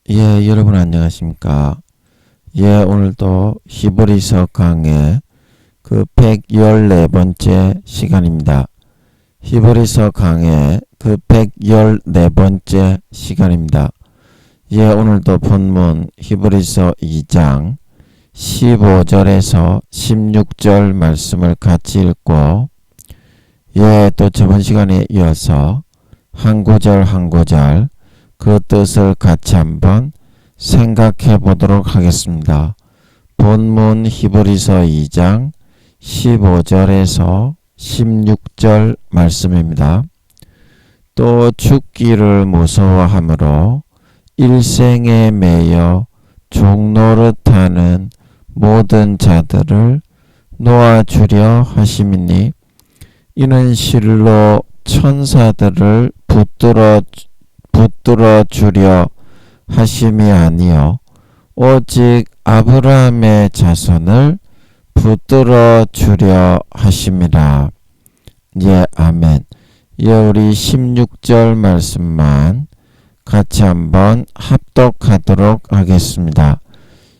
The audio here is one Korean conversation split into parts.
여러분 안녕하십니까? 오늘도 히브리서 강의 114번째 시간입니다. 히브리서 강의 114번째 시간입니다. 오늘도 본문 히브리서 2장 15절에서 16절 말씀을 같이 읽고 또 저번 시간에 이어서 한 구절 한 구절 그 뜻을 같이 한번 생각해 보도록 하겠습니다. 본문 히브리서 2장 15절에서 16절 말씀입니다. 또 죽기를 무서워하므로 일생에 매여 종노릇하는 모든 자들을 놓아주려 하심이니 이는 실로 천사들을 붙들어 주려 하심이 아니요 오직 아브라함의 자손을 붙들어 주려 하심이라. 아멘. 우리 16절 말씀만 같이 한번 합독하도록 하겠습니다.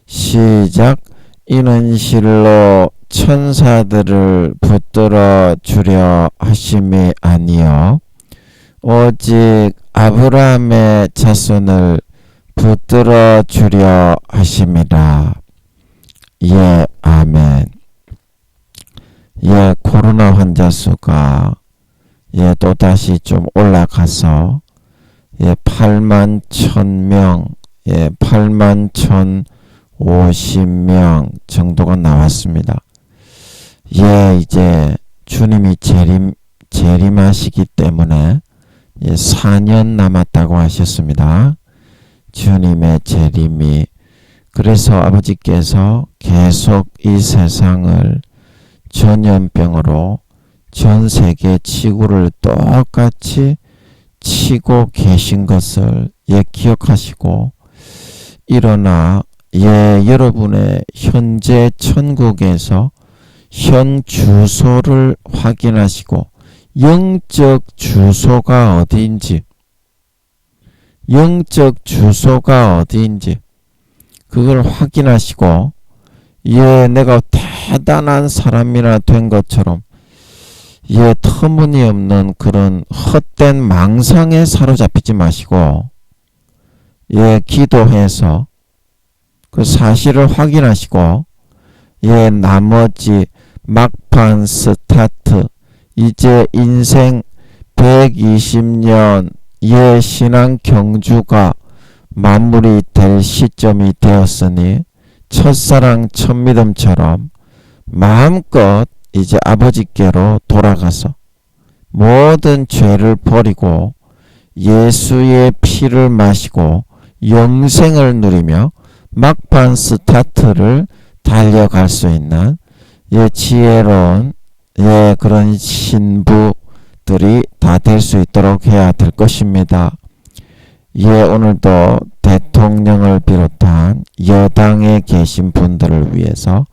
시작. 이는 실로 천사들을 붙들어 주려 하심이 아니요 오직 아브라함의 자손을 붙들어 주려 하심이라. 아멘. 코로나 환자 수가 또다시 좀 올라가서 8만 1000명, 8만 1050명 정도가 나왔습니다. 이제 주님이 재림하시기 때문에 4년 남았다고 하셨습니다. 주님의 재림이. 그래서 아버지께서 계속 이 세상을 전염병으로 전 세계 지구를 똑같이 치고 계신 것을 기억하시고 일어나 여러분의 현재 천국에서 현 주소를 확인하시고 영적 주소가 어디인지 그걸 확인하시고 내가 대단한 사람이나 된 것처럼 터무니없는 그런 헛된 망상에 사로잡히지 마시고 기도해서 그 사실을 확인하시고 나머지 막판 스타트 이제 인생 120년 신앙 경주가 마무리될 시점이 되었으니 첫사랑 첫믿음처럼 마음껏 이제 아버지께로 돌아가서 모든 죄를 버리고 예수의 피를 마시고 영생을 누리며 막판 스타트를 달려갈 수 있는 지혜로운 그런 신부들이 다 될 수 있도록 해야 될 것입니다. 오늘도 대통령을 비롯한 여당에 계신 분들을 위해서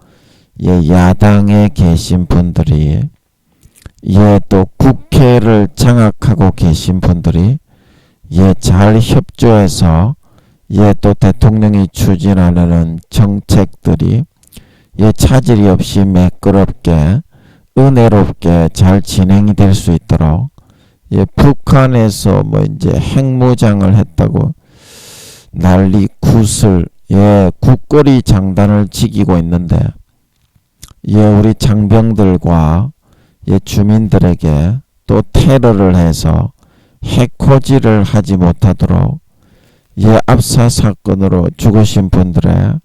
야당에 계신 분들이 또 국회를 장악하고 계신 분들이 잘 협조해서 또 대통령이 추진하는 정책들이 차질이 없이 매끄럽게 은혜롭게 잘 진행이 될 수 있도록 북한에서 이제 핵무장을 했다고 난리 굿을 국거리 장단을 지키고 있는데 우리 장병들과 주민들에게 또 테러를 해서 해코지를 하지 못하도록 압사 사건으로 죽으신 분들의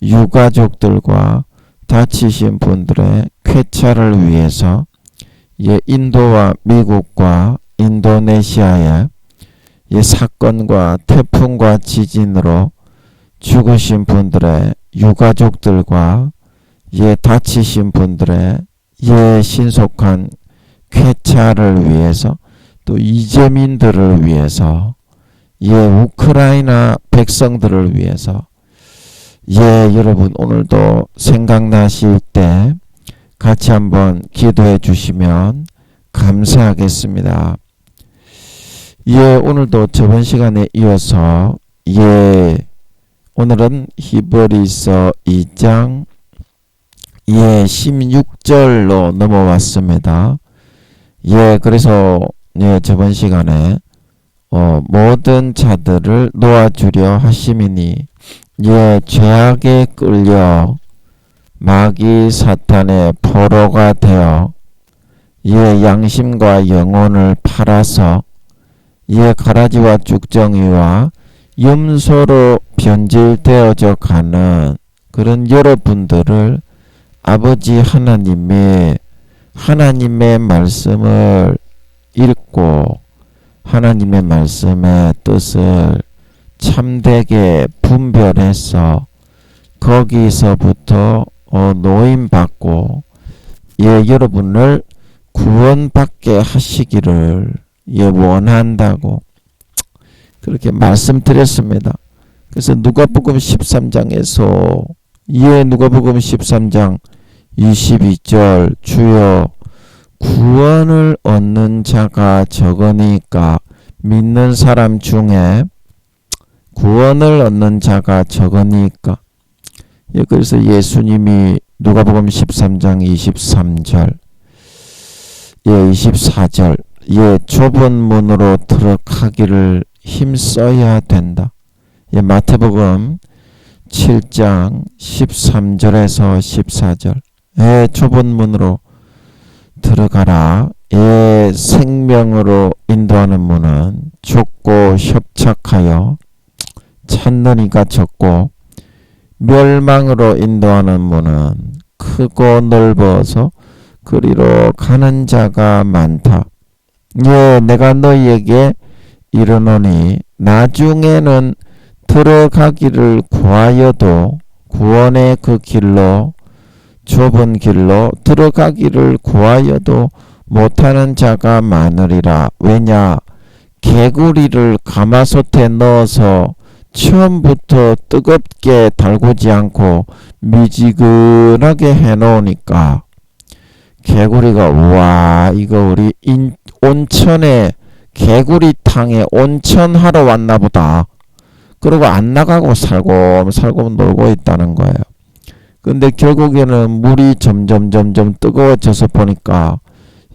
유가족들과 다치신 분들의 쾌차를 위해서 인도와 미국과 인도네시아의 사건과 태풍과 지진으로 죽으신 분들의 유가족들과 다치신 분들의 신속한 쾌차를 위해서 또 이재민들을 위해서 우크라이나 백성들을 위해서 여러분 오늘도 생각나실 때 같이 한번 기도해 주시면 감사하겠습니다. 오늘도 저번 시간에 이어서 오늘은 히브리서 2장 16절로 넘어왔습니다. 그래서 저번 시간에 모든 자들을 놓아주려 하심이니 죄악에 끌려 마귀 사탄의 포로가 되어 양심과 영혼을 팔아서 가라지와 쭉정이와 염소로 변질되어져 가는 그런 여러분들을 아버지 하나님의 말씀을 읽고 하나님의 말씀의 뜻을 참되게 분별해서 거기서부터 노임받고 여러분을 구원받게 하시기를 원한다고 그렇게 말씀드렸습니다. 그래서 누가복음 13장에서 누가복음 13장 22절 주여 구원을 얻는 자가 적으니까 믿는 사람 중에 구원을 얻는 자가 적으니까 그래서 예수님이 누가복음 13장 23절 24절 좁은 문으로 들어가기를 힘써야 된다. 마태복음 7장 13절에서 14절 좁은 문으로 들어가라. 생명으로 인도하는 문은 좁고 협착하여 찾는 이가 적고 멸망으로 인도하는 문은 크고 넓어서 그리로 가는 자가 많다. 내가 너희에게 이르노니 나중에는 들어가기를 구하여도 구원의 그 길로 좁은 길로 들어가기를 구하여도 못하는 자가 많으리라. 왜냐? 개구리를 가마솥에 넣어서 처음부터 뜨겁게 달구지 않고 미지근하게 해놓으니까 개구리가 와 이거 우리 온천에 개구리탕에 온천하러 왔나 보다. 그러고 안 나가고 살고 놀고 있다는 거예요. 근데 결국에는 물이 점점 뜨거워져서 보니까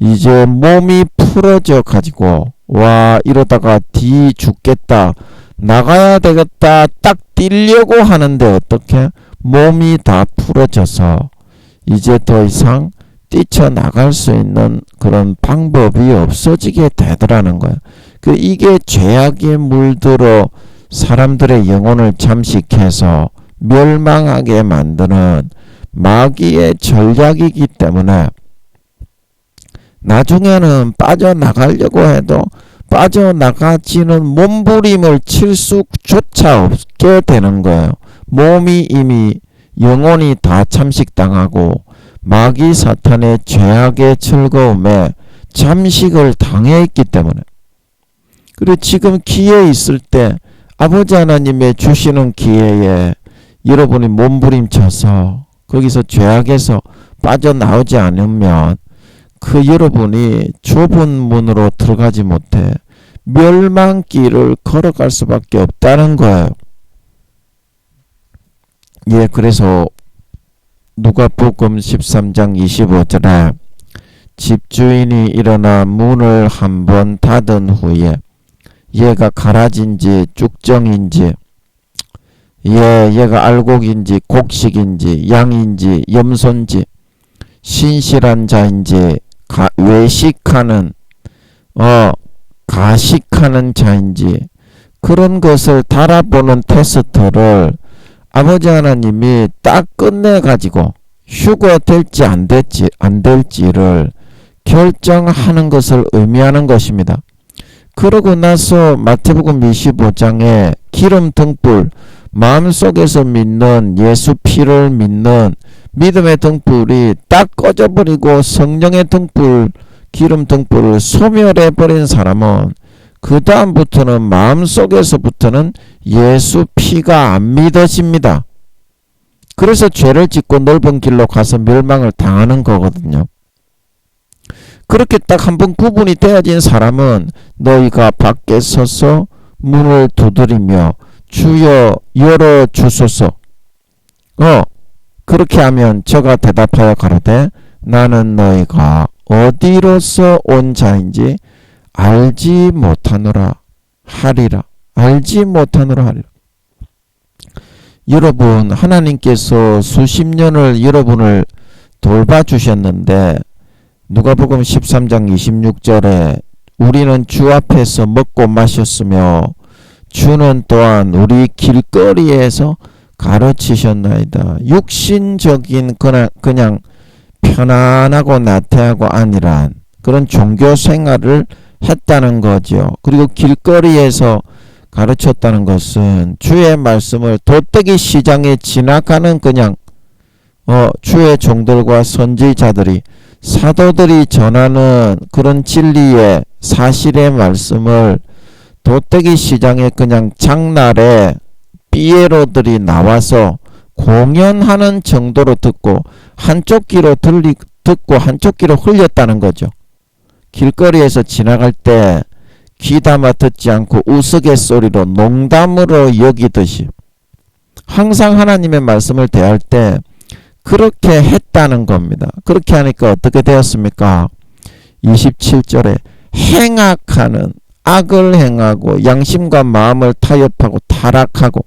이제 몸이 풀어져 가지고 와 이러다가 죽겠다. 나가야 되겠다. 딱 뛰려고 하는데 어떻게 몸이 다 풀어져서 이제 더 이상 뛰쳐나갈 수 있는 그런 방법이 없어지게 되더라는 거예요. 이게 죄악에 물들어 사람들의 영혼을 잠식해서 멸망하게 만드는 마귀의 전략이기 때문에 나중에는 빠져나가려고 해도 빠져나가지는 몸부림을 칠 수조차 없게 되는 거예요. 몸이 이미 영혼이 다 잠식당하고 마귀 사탄의 죄악의 즐거움에 잠식을 당해있기 때문에 그리고 지금 기회에 있을 때 아버지 하나님의 주시는 기회에 여러분이 몸부림쳐서 거기서 죄악에서 빠져나오지 않으면 그 여러분이 좁은 문으로 들어가지 못해 멸망길을 걸어갈 수밖에 없다는 거예요. 그래서 누가복음 13장 25절에 집주인이 일어나 문을 한번 닫은 후에 얘가 가라지인지 쭉정인지 얘가 알곡인지 곡식인지 양인지 염소인지 신실한 자인지 외식하는 가식하는 자인지 그런 것을 달아보는 테스트를 아버지 하나님이 딱 끝내가지고 휴거될지 안 될지를 결정하는 것을 의미하는 것입니다. 그러고 나서 마태복음 25장에 기름 등불 마음속에서 믿는 예수 피를 믿는 믿음의 등불이 딱 꺼져버리고 성령의 등불 기름 등불을 소멸해버린 사람은 그 다음부터는 마음속에서부터는 예수 피가 안 믿어집니다. 그래서 죄를 짓고 넓은 길로 가서 멸망을 당하는 거거든요. 그렇게 딱 한번 구분이 되어진 사람은 너희가 밖에 서서 문을 두드리며 주여 열어주소서. 그렇게 하면 저가 대답하여 가로되 나는 너희가 어디로서 온 자인지 알지 못하노라 하리라. 알지 못하노라 하리라. 여러분, 하나님께서 수십 년을 여러분을 돌봐주셨는데 누가복음 13장 26절에 우리는 주 앞에서 먹고 마셨으며 주는 또한 우리 길거리에서 가르치셨나이다. 육신적인 그냥 편안하고 나태하고 안일한 그런 종교 생활을 했다는 거죠. 그리고 길거리에서 가르쳤다는 것은 주의 말씀을 도떼기 시장에 지나가는 그냥 주의 종들과 선지자들이 사도들이 전하는 그런 진리의 사실의 말씀을 도떼기 시장에 그냥 장날에 삐에로들이 나와서 공연하는 정도로 듣고 한쪽 귀로 듣고 한쪽 귀로 흘렸다는 거죠. 길거리에서 지나갈 때 귀담아 듣지 않고 우스갯소리로 농담으로 여기듯이 항상 하나님의 말씀을 대할 때 그렇게 했다는 겁니다. 그렇게 하니까 어떻게 되었습니까? 27절에 행악하는, 악을 행하고 양심과 마음을 타협하고 타락하고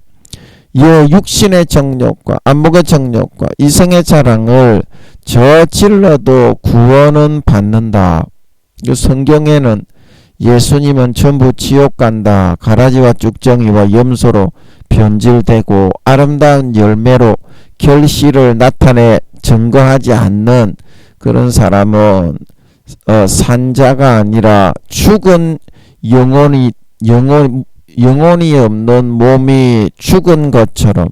육신의 정욕과 안목의 정욕과 이성의 자랑을 저질러도 구원은 받는다. 성경에는 예수님은 전부 지옥 간다, 가라지와 쭉정이와 염소로 변질되고 아름다운 열매로 결실을 나타내 증거하지 않는 그런 사람은 산자가 아니라 죽은 영혼이 없는 몸이 죽은 것처럼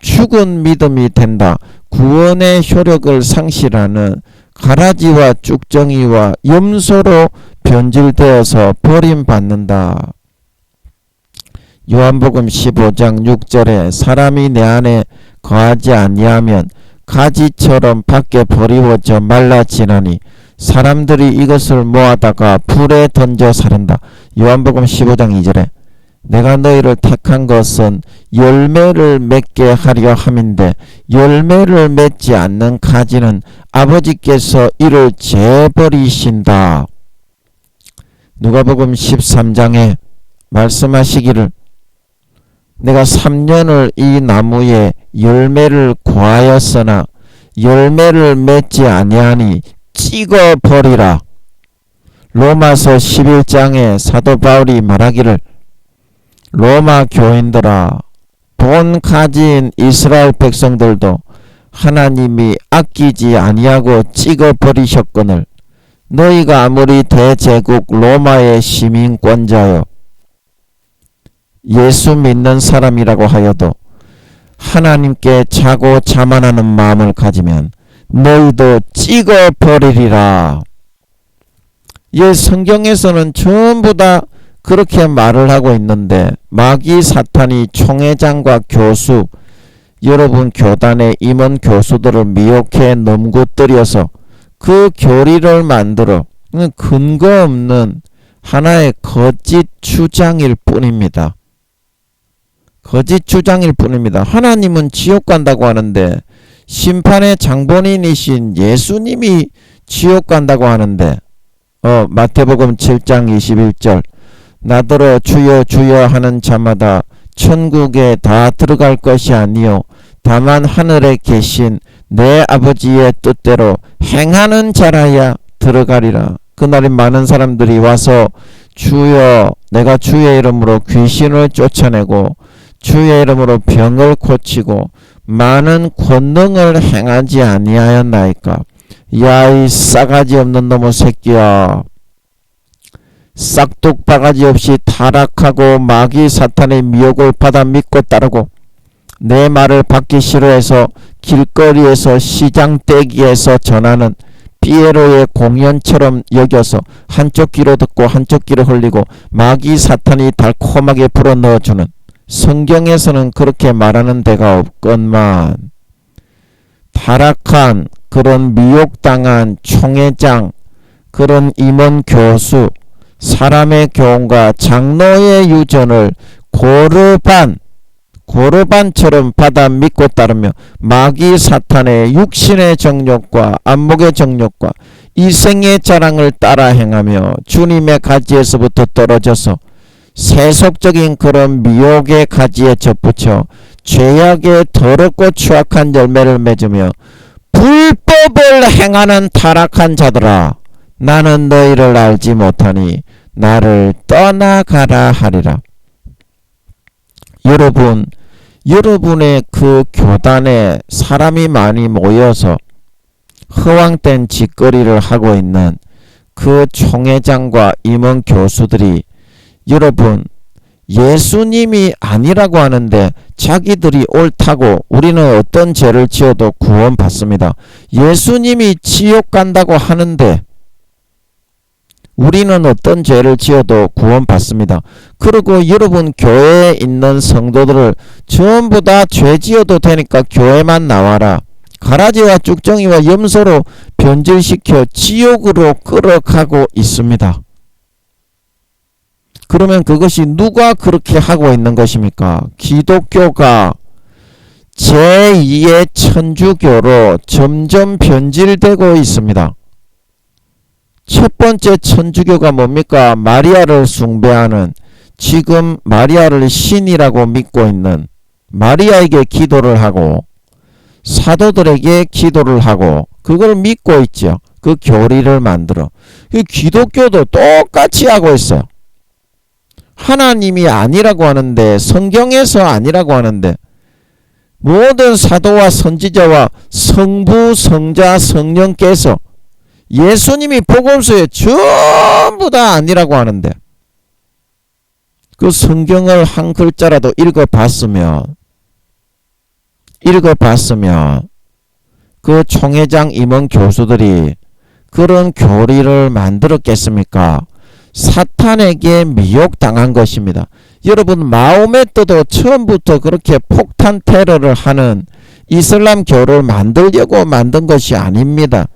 죽은 믿음이 된다. 구원의 효력을 상실하는 가라지와 쭉정이와 염소로 변질되어서 버림받는다. 요한복음 15장 6절에 사람이 내 안에 거하지 아니하면 가지처럼 밖에 버리워져 말라지나니 사람들이 이것을 모아다가 불에 던져 사른다. 요한복음 15장 2절에 내가 너희를 택한 것은 열매를 맺게 하려 함인데 열매를 맺지 않는 가지는 아버지께서 이를 재버리신다. 누가복음 13장에 말씀하시기를 내가 3년을 이 나무에 열매를 구하였으나 열매를 맺지 아니하니 찍어버리라. 로마서 11장에 사도 바울이 말하기를 로마 교인들아, 본 가진 이스라엘 백성들도 하나님이 아끼지 아니하고 찍어버리셨거늘 너희가 아무리 대제국 로마의 시민권자여 예수 믿는 사람이라고 하여도 하나님께 자고 자만하는 마음을 가지면 너희도 찍어버리리라. 성경에서는 전부 다 그렇게 말을 하고 있는데 마귀 사탄이 총회장과 교수, 여러분 교단의 임원 교수들을 미혹해 넘구뜨려서 그 교리를 만들어 근거 없는 하나의 거짓 주장일 뿐입니다. 거짓 주장일 뿐입니다. 하나님은 지옥 간다고 하는데 심판의 장본인이신 예수님이 지옥 간다고 하는데 마태복음 7장 21절 나더러 주여 주여 하는 자마다 천국에 다 들어갈 것이 아니요 다만 하늘에 계신 내 아버지의 뜻대로 행하는 자라야 들어가리라. 그날에 많은 사람들이 와서 주여 내가 주의 이름으로 귀신을 쫓아내고 주의 이름으로 병을 고치고 많은 권능을 행하지 아니하였나이까. 야, 이 싸가지 없는 놈의 새끼야. 싹둑바가지 없이 타락하고 마귀 사탄의 미혹을 받아 믿고 따르고 내 말을 받기 싫어해서 길거리에서 시장 떼기에서 전하는 피에로의 공연처럼 여겨서 한쪽 귀로 듣고 한쪽 귀로 흘리고 마귀 사탄이 달콤하게 불어넣어주는 성경에서는 그렇게 말하는 데가 없건만 타락한 그런 미혹당한 총회장 그런 임원 교수 사람의 교훈과 장로의 유전을 고르반 고르반처럼 받아 믿고 따르며 마귀 사탄의 육신의 정욕과 안목의 정욕과 이생의 자랑을 따라 행하며 주님의 가지에서부터 떨어져서 세속적인 그런 미혹의 가지에 접붙여 죄악의 더럽고 추악한 열매를 맺으며 불법을 행하는 타락한 자들아, 나는 너희를 알지 못하니 나를 떠나가라 하리라. 여러분의 그 교단에 사람이 많이 모여서 허황된 짓거리를 하고 있는 그 총회장과 임원 교수들이 여러분 예수님이 아니라고 하는데 자기들이 옳다고 우리는 어떤 죄를 지어도 구원받습니다. 예수님이 지옥 간다고 하는데 우리는 어떤 죄를 지어도 구원받습니다. 그리고 여러분 교회에 있는 성도들을 전부 다 죄 지어도 되니까 교회만 나와라. 가라지와 쭉정이와 염소로 변질시켜 지옥으로 끌어가고 있습니다. 그러면 그것이 누가 그렇게 하고 있는 것입니까? 기독교가 제2의 천주교로 점점 변질되고 있습니다. 첫 번째 천주교가 뭡니까? 마리아를 숭배하는, 지금 마리아를 신이라고 믿고 있는, 마리아에게 기도를 하고 사도들에게 기도를 하고 그걸 믿고 있죠. 그 교리를 만들어. 기독교도 똑같이 하고 있어요. 하나님이 아니라고 하는데, 성경에서 아니라고 하는데, 모든 사도와 선지자와 성부, 성자, 성령께서 예수님이 복음서에 전부 다 아니라고 하는데, 그 성경을 한 글자라도 읽어봤으면 그 총회장 임원 교수들이 그런 교리를 만들었겠습니까? 사탄에게 미혹당한 것입니다. 여러분 마호메트도 처음부터 그렇게 폭탄 테러를 하는 이슬람교를 만들려고 만든 것이 아닙니다.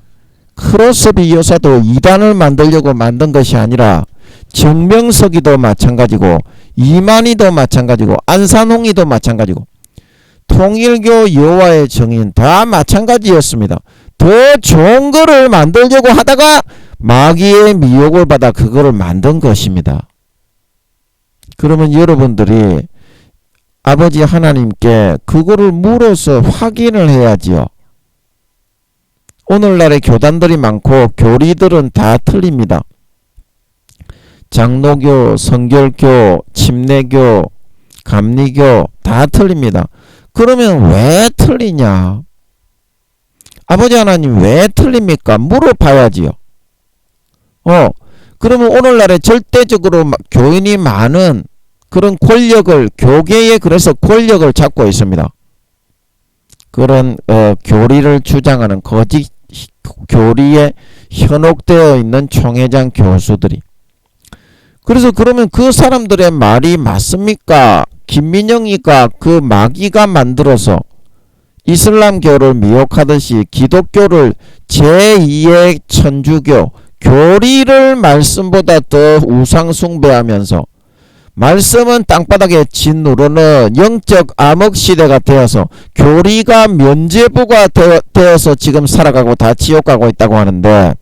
크로스비 여사도 이단을 만들려고 만든 것이 아니라 정명석이도 마찬가지고 이만희도 마찬가지고 안산홍이도 마찬가지고 통일교 여호와의 증인 다 마찬가지였습니다. 더 좋은 거를 만들려고 하다가 마귀의 미혹을 받아 그거를 만든 것입니다. 그러면 여러분들이 아버지 하나님께 그거를 물어서 확인을 해야지요. 오늘날의 교단들이 많고 교리들은 다 틀립니다. 장로교, 성결교, 침례교, 감리교 다 틀립니다. 그러면 왜 틀리냐? 아버지 하나님 왜 틀립니까? 물어봐야지요. 그러면 오늘날에 절대적으로 교인이 많은 그런 권력을, 교계에 그래서 권력을 잡고 있습니다. 그런 교리를 주장하는 거짓 교리에 현혹되어 있는 총회장 교수들이. 그래서 그러면 그 사람들의 말이 맞습니까? 김민영이가 그 마귀가 만들어서 이슬람교를 미혹하듯이 기독교를 제2의 천주교 교리를 말씀보다 더 우상 숭배하면서 말씀은 땅바닥에 짓누르는 영적 암흑시대가 되어서 교리가 면죄부가 되어서 지금 살아가고 다 지옥 가고 있다고 하는데,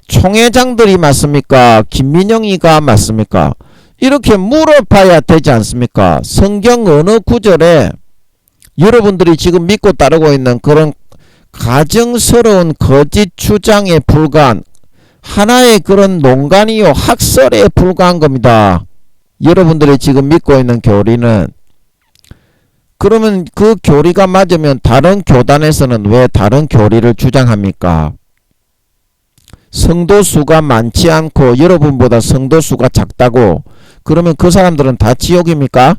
총회장들이 맞습니까? 김민영이가 맞습니까? 이렇게 물어봐야 되지 않습니까? 성경 어느 구절에 여러분들이 지금 믿고 따르고 있는 그런 가정스러운 거짓 주장에 불과한 하나의 그런 농간이요 학설에 불과한 겁니다. 여러분들이 지금 믿고 있는 교리는. 그러면 그 교리가 맞으면 다른 교단에서는 왜 다른 교리를 주장합니까? 성도 수가 많지 않고 여러분보다 성도 수가 작다고 그러면 그 사람들은 다 지옥입니까?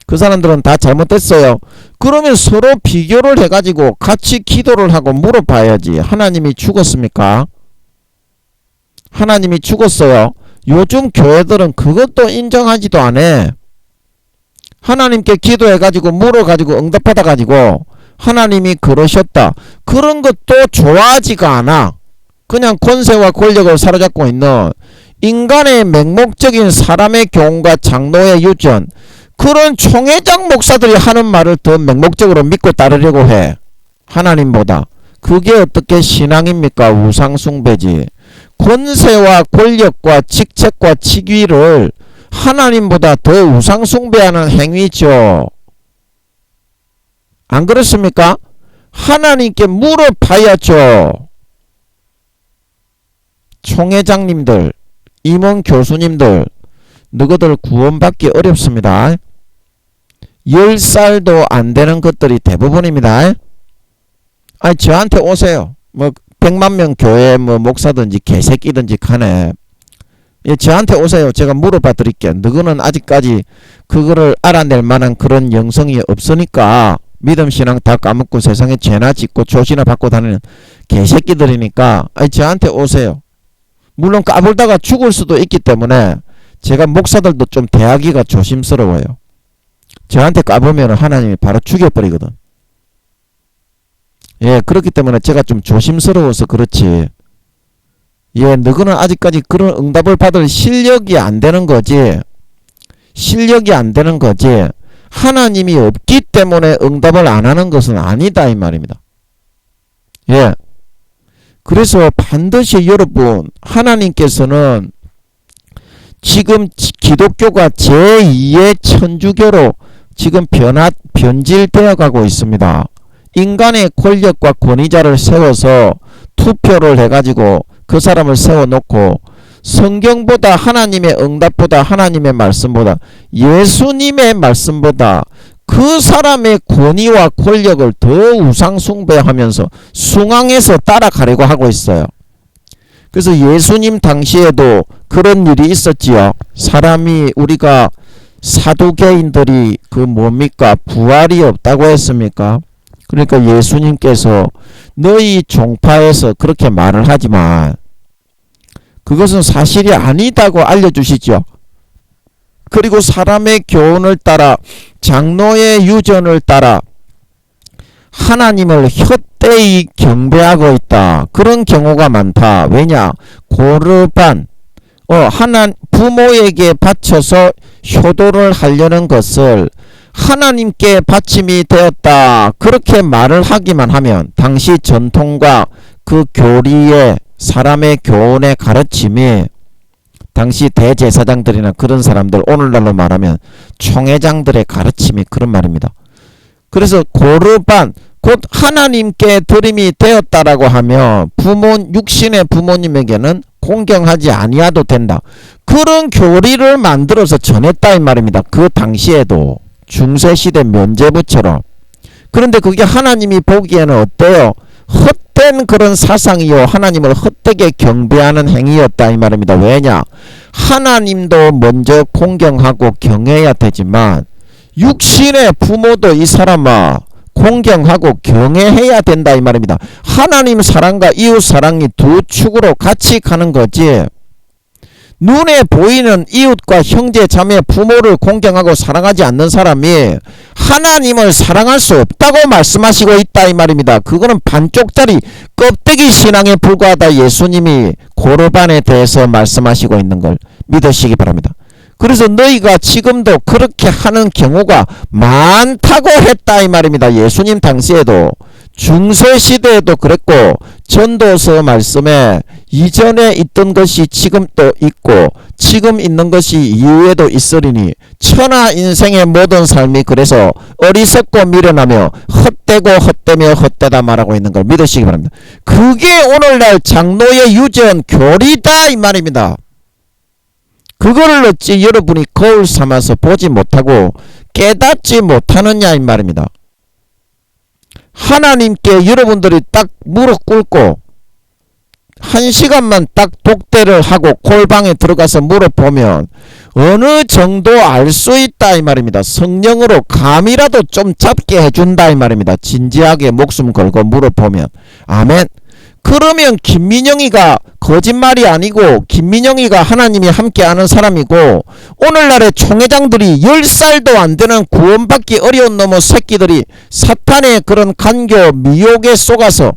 그 사람들은 다 잘못됐어요. 그러면 서로 비교를 해가지고 같이 기도를 하고 물어봐야지. 하나님이 죽었습니까? 하나님이 죽었어요. 요즘 교회들은 그것도 인정하지도 않아. 하나님께 기도해가지고 물어가지고 응답받아가지고 하나님이 그러셨다. 그런 것도 좋아하지가 않아. 그냥 권세와 권력을 사로잡고 있는 인간의 맹목적인 사람의 교훈과 장로의 유전, 그런 총회장 목사들이 하는 말을 더 맹목적으로 믿고 따르려고 해. 하나님보다. 그게 어떻게 신앙입니까? 우상숭배지. 권세와 권력과 직책과 직위를 하나님보다 더 우상숭배하는 행위죠. 안 그렇습니까? 하나님께 물어봐야죠. 총회장님들, 임원 교수님들, 너희들 구원받기 어렵습니다. 10살도 안 되는 것들이 대부분입니다. 아니, 저한테 오세요. 뭐 100만 명 교회 뭐 목사든지 개새끼든지 간에, 예, 저한테 오세요. 제가 물어봐 드릴게요. 너희는 아직까지 그거를 알아낼 만한 그런 영성이 없으니까 믿음신앙 다 까먹고 세상에 죄나 짓고 조시나 받고 다니는 개새끼들이니까, 아니, 저한테 오세요. 물론 까불다가 죽을 수도 있기 때문에 제가 목사들도 좀 대하기가 조심스러워요. 저한테 까불면 하나님이 바로 죽여버리거든. 예, 그렇기 때문에 제가 좀 조심스러워서 그렇지. 예, 너희는 아직까지 그런 응답을 받을 실력이 안 되는 거지. 실력이 안 되는 거지. 하나님이 없기 때문에 응답을 안 하는 것은 아니다, 이 말입니다. 예. 그래서 반드시 여러분, 하나님께서는 지금 기독교가 제2의 천주교로 지금 변질되어 가고 있습니다. 인간의 권력과 권위자를 세워서 투표를 해가지고 그 사람을 세워놓고 성경보다, 하나님의 응답보다, 하나님의 말씀보다, 예수님의 말씀보다 그 사람의 권위와 권력을 더 우상숭배하면서 숭앙해서 따라가려고 하고 있어요. 그래서 예수님 당시에도 그런 일이 있었지요. 사람이, 우리가 사두개인들이 그 뭡니까? 부활이 없다고 했습니까? 그러니까 예수님께서 너희 종파에서 그렇게 말을 하지만 그것은 사실이 아니다고 알려주시죠. 그리고 사람의 교훈을 따라, 장로의 유전을 따라 하나님을 헛되이 경배하고 있다. 그런 경우가 많다. 왜냐? 고르반, 부모에게 바쳐서 효도를 하려는 것을 하나님께 바침이 되었다. 그렇게 말을 하기만 하면 당시 전통과 그 교리의, 사람의 교훈의 가르침이, 당시 대제사장들이나 그런 사람들, 오늘날로 말하면 총회장들의 가르침이 그런 말입니다. 그래서 고르반, 곧 하나님께 드림이 되었다라고 하면 육신의 부모님에게는 공경하지 아니하도 된다. 그런 교리를 만들어서 전했다 이 말입니다. 그 당시에도 중세시대 면죄부처럼. 그런데 그게 하나님이 보기에는 어때요? 헛된 그런 사상이요, 하나님을 헛되게 경배하는 행위였다 이 말입니다. 왜냐? 하나님도 먼저 공경하고 경해야 되지만 육신의 부모도 이 사람아 공경하고 경외해야 된다 이 말입니다. 하나님 사랑과 이웃 사랑이 두 축으로 같이 가는 거지. 눈에 보이는 이웃과 형제 자매 부모를 공경하고 사랑하지 않는 사람이 하나님을 사랑할 수 없다고 말씀하시고 있다 이 말입니다. 그거는 반쪽짜리 껍데기 신앙에 불과하다. 예수님이 고르반에 대해서 말씀하시고 있는 걸 믿으시기 바랍니다. 그래서 너희가 지금도 그렇게 하는 경우가 많다고 했다 이 말입니다. 예수님 당시에도, 중세시대에도 그랬고, 전도서 말씀에 이전에 있던 것이 지금 또 있고 지금 있는 것이 이후에도 있으리니 천하 인생의 모든 삶이 그래서 어리석고 미련하며 헛되고 헛되며 헛되다 말하고 있는 걸 믿으시기 바랍니다. 그게 오늘날 장로의 유전 교리다 이 말입니다. 그거를 어찌 여러분이 거울 삼아서 보지 못하고 깨닫지 못하느냐 이 말입니다. 하나님께 여러분들이 딱 무릎 꿇고 1시간만 딱 독대를 하고 골방에 들어가서 물어보면 어느 정도 알 수 있다 이 말입니다. 성령으로 감이라도 좀 잡게 해준다 이 말입니다. 진지하게 목숨 걸고 물어보면. 아멘. 그러면 김민영이가 거짓말이 아니고 김민영이가 하나님이 함께하는 사람이고, 오늘날의 총회장들이 10살도 안 되는 구원받기 어려운 놈의 새끼들이 사탄의 그런 간교 미혹에 속아서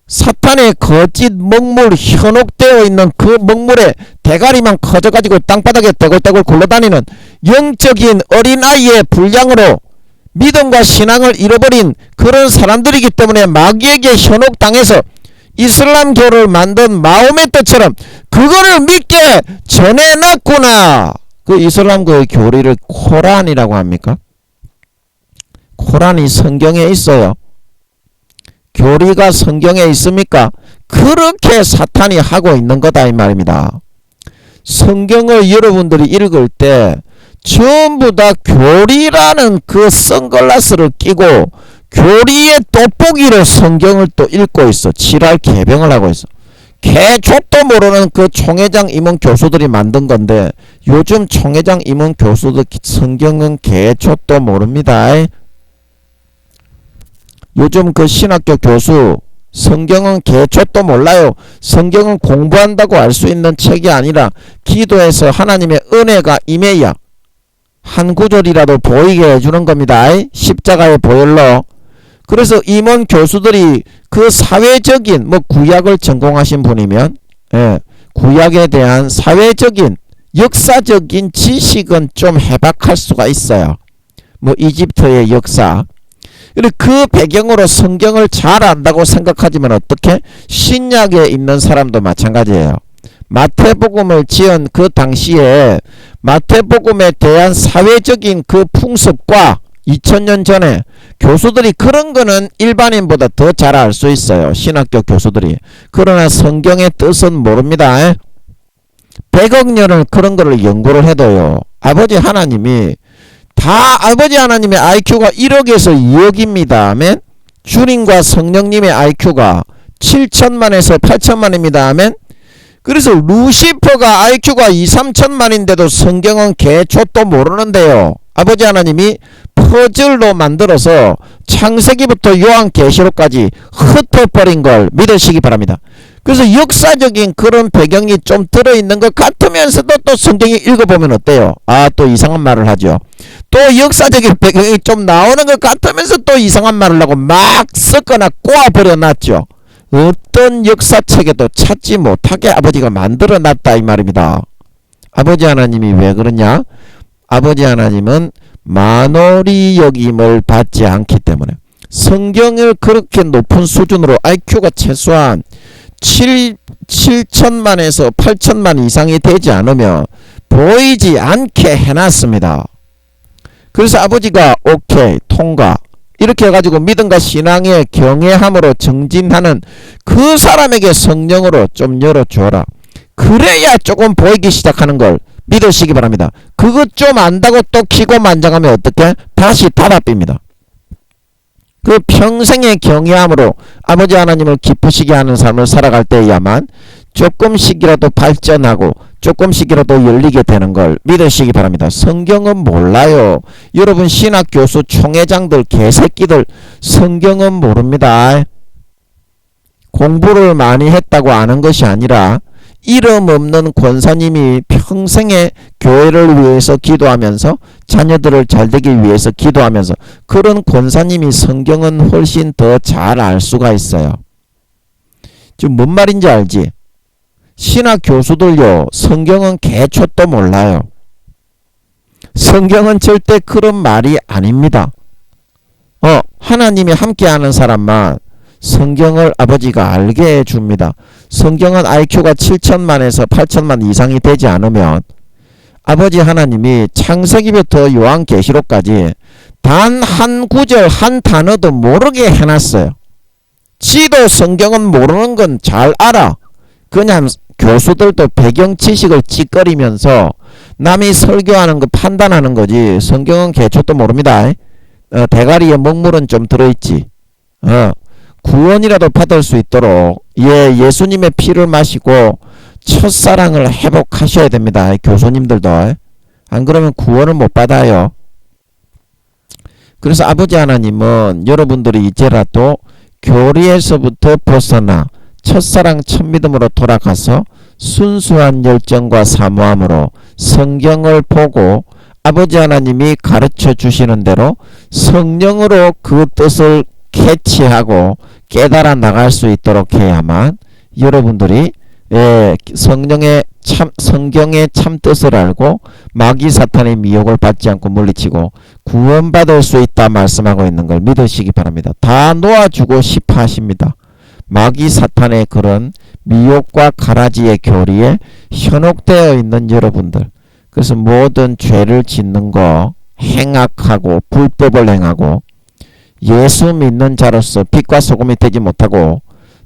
사탄의 거짓 먹물 현혹되어 있는 그 먹물에 대가리만 커져가지고 땅바닥에 떼굴떼굴 굴러다니는 영적인 어린아이의 분량으로 믿음과 신앙을 잃어버린 그런 사람들이기 때문에 마귀에게 현혹당해서 이슬람교를 만든 마호메 때처럼 그거를 믿게 전해놨구나. 그 이슬람교의 교리를 코란이라고 합니까? 코란이 성경에 있어요. 교리가 성경에 있습니까? 그렇게 사탄이 하고 있는 거다 이 말입니다. 성경을 여러분들이 읽을 때 전부 다 교리라는 그 선글라스를 끼고 교리의 돋보기로 성경을 또 읽고 있어. 지랄 개병을 하고 있어. 개족도 모르는 그 총회장 임원 교수들이 만든 건데 요즘 총회장 임원 교수들 성경은 개족도 모릅니다. 요즘 그 신학교 교수 성경은 개초도 몰라요. 성경은 공부한다고 알 수 있는 책이 아니라 기도해서 하나님의 은혜가 임해야 한 구절이라도 보이게 해주는 겁니다. 십자가의 보혈로. 그래서 임원 교수들이 그 사회적인 뭐 구약을 전공하신 분이면 구약에 대한 사회적인 역사적인 지식은 좀 해박할 수가 있어요. 뭐 이집트의 역사. 그 배경으로 성경을 잘 안다고 생각하지만 어떻게? 신약에 있는 사람도 마찬가지예요. 마태복음을 지은 그 당시에 마태복음에 대한 사회적인 그 풍습과 2000년 전에 교수들이 그런 거는 일반인보다 더 잘 알 수 있어요. 신학교 교수들이. 그러나 성경의 뜻은 모릅니다. 100억 년을 그런 거를 연구를 해도요. 아버지 하나님이 아버지 하나님의 IQ가 1억에서 2억입니다. 아멘. 주님과 성령님의 IQ가 7천만에서 8천만입니다. 아멘. 그래서 루시퍼가 IQ가 2, 3천만인데도 성경은 개초도 모르는데요. 아버지 하나님이 퍼즐로 만들어서 창세기부터 요한계시록까지 흩어버린 걸 믿으시기 바랍니다. 그래서 역사적인 그런 배경이 좀 들어있는 것 같으면서도 또 성경이 읽어보면 어때요? 또 이상한 말을 하죠. 또 역사적인 배경이 좀 나오는 것 같으면서 또 이상한 말을 하고 막 섞거나 꼬아버려 놨죠. 어떤 역사책에도 찾지 못하게 아버지가 만들어 놨다 이 말입니다. 아버지 하나님이 왜 그러냐? 아버지 하나님은 만월이 여김을 받지 않기 때문에 성경을 그렇게 높은 수준으로 IQ가 최소한 7천만에서 8천만 이상이 되지 않으면 보이지 않게 해놨습니다. 그래서 아버지가 오케이 통과 이렇게 해가지고 믿음과 신앙의 경외함으로 정진하는 그 사람에게 성령으로 좀 열어줘라. 그래야 조금 보이기 시작하는 걸 믿으시기 바랍니다. 그것 좀 안다고 또 기고만장하면 어떻게? 다시 다바삐입니다. 그 평생의 경외함으로 아버지 하나님을 기쁘시게 하는 삶을 살아갈 때야만 조금씩이라도 발전하고 조금씩이라도 열리게 되는 걸 믿으시기 바랍니다. 성경은 몰라요. 여러분 신학교수 총회장들 개새끼들 성경은 모릅니다. 공부를 많이 했다고 아는 것이 아니라 이름 없는 권사님이 평생에 교회를 위해서 기도하면서 자녀들을 잘되기 위해서 기도하면서 그런 권사님이 성경은 훨씬 더 잘 알 수가 있어요. 지금 뭔 말인지 알지? 신학 교수들요 성경은 개초도 몰라요. 성경은 절대 그런 말이 아닙니다. 하나님이 함께하는 사람만 성경을 아버지가 알게 해줍니다. 성경은 IQ가 7천만에서 8천만 이상이 되지 않으면 아버지 하나님이 창세기부터 요한계시록까지 단 한 구절 한 단어도 모르게 해놨어요. 지도 성경은 모르는 건 잘 알아. 그냥 교수들도 배경 지식을 찌꺼리면서 남이 설교하는 거 판단하는 거지 성경은 개초도 모릅니다. 대가리에 먹물은 좀 들어있지. 구원이라도 받을 수 있도록 예수님의 피를 마시고 첫사랑을 회복하셔야 됩니다. 교수님들도. 안 그러면 구원을 못 받아요. 그래서 아버지 하나님은 여러분들이 이제라도 교리에서부터 벗어나 첫사랑 첫믿음으로 돌아가서 순수한 열정과 사모함으로 성경을 보고 아버지 하나님이 가르쳐 주시는 대로 성령으로 그 뜻을 캐치하고 깨달아 나갈 수 있도록 해야만 여러분들이 성경의 참 뜻을 알고 마귀 사탄의 미혹을 받지 않고 물리치고 구원받을 수 있다 말씀하고 있는 걸 믿으시기 바랍니다. 다 놓아주고 싶어 하십니다. 마귀 사탄의 그런 미혹과 가라지의 교리에 현혹되어 있는 여러분들, 그래서 모든 죄를 짓는 거, 행악하고 불법을 행하고 예수 믿는 자로서 빛과 소금이 되지 못하고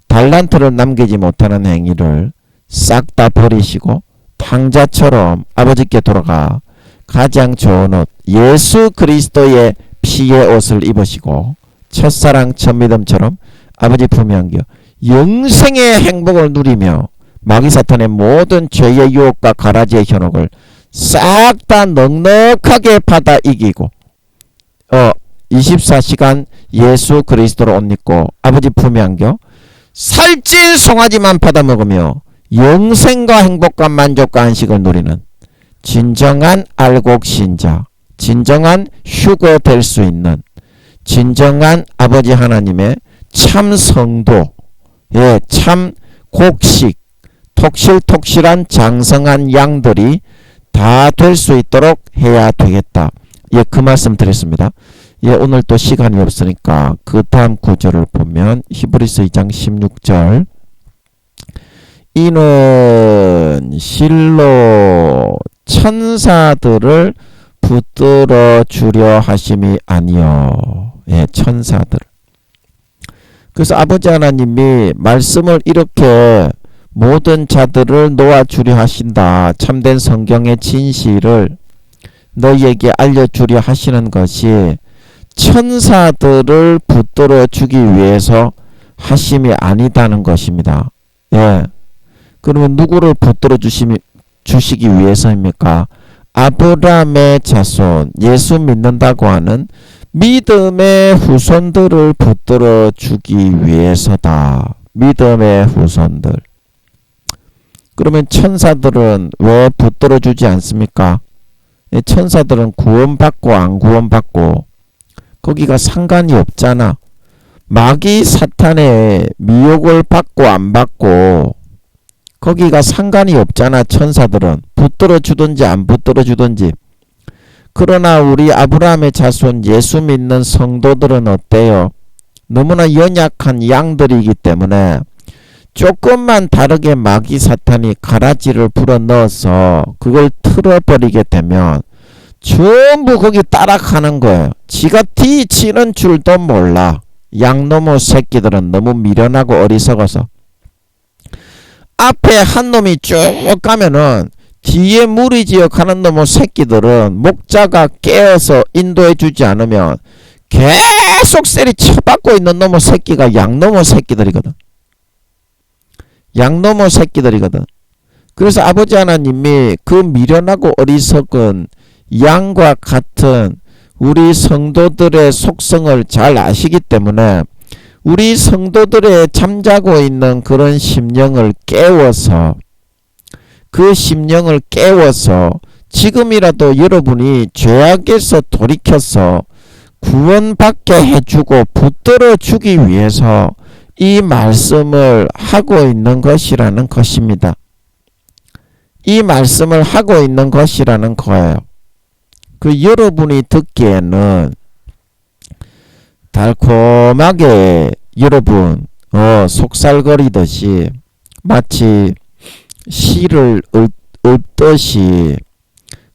달란트를 남기지 못하는 행위를 싹 다 버리시고 탕자처럼 아버지께 돌아가 가장 좋은 옷 예수 그리스도의 피의 옷을 입으시고 첫사랑 첫믿음처럼 아버지 품에 안겨 영생의 행복을 누리며 마귀 사탄의 모든 죄의 유혹과 가라지의 현혹을 싹 다 넉넉하게 받아 이기고 24시간 예수 그리스도로 옷 입고 아버지 품에 안겨 살찐 송아지만 받아 먹으며 영생과 행복과 만족과 안식을 누리는 진정한 알곡신자, 진정한 휴거 될 수 있는 진정한 아버지 하나님의 참 성도, 참 곡식, 톡실톡실한 장성한 양들이 다 될 수 있도록 해야 되겠다. 그 말씀 드렸습니다. 오늘 또 시간이 없으니까 그 다음 구절을 보면 히브리서 2장 16절 이는 실로 천사들을 붙들어 주려 하심이 아니요. 천사들. 그래서 아버지 하나님이 말씀을 이렇게 모든 자들을 놓아주려 하신다. 참된 성경의 진실을 너희에게 알려주려 하시는 것이 천사들을 붙들어 주기 위해서 하심이 아니다는 것입니다. 그러면 누구를 붙들어 주시기 위해서입니까? 아브라함의 자손, 예수 믿는다고 하는 믿음의 후손들을 붙들어 주기 위해서다. 믿음의 후손들. 그러면 천사들은 왜 붙들어 주지 않습니까? 천사들은 구원받고 안 구원받고 거기가 상관이 없잖아. 마귀 사탄의 미혹을 받고 안 받고 거기가 상관이 없잖아. 천사들은 붙들어 주든지 안 붙들어 주든지. 그러나 우리 아브라함의 자손 예수 믿는 성도들은 어때요? 너무나 연약한 양들이기 때문에 조금만 다르게 마귀 사탄이 가라지를 불어넣어서 그걸 틀어버리게 되면 전부 거기 따라가는 거예요. 지가 뒤치는 줄도 몰라. 양놈의 새끼들은 너무 미련하고 어리석어서 앞에 한 놈이 쭉 가면은 뒤에 무리지어 가는 놈의 새끼들은 목자가 깨어서 인도해 주지 않으면 계속 세리 쳐받고 있는 놈의 새끼가 양놈의 새끼들이거든. 양놈의 새끼들이거든. 그래서 아버지 하나님이 그 미련하고 어리석은 양과 같은 우리 성도들의 속성을 잘 아시기 때문에 우리 성도들의 잠자고 있는 그런 심령을 깨워서 그 심령을 깨워서 지금이라도 여러분이 죄악에서 돌이켜서 구원받게 해주고 붙들어 주기 위해서 이 말씀을 하고 있는 것이라는 것입니다. 이 말씀을 하고 있는 것이라는 거예요. 그 여러분이 듣기에는 달콤하게 여러분 속살거리듯이 마치 시를 읊듯이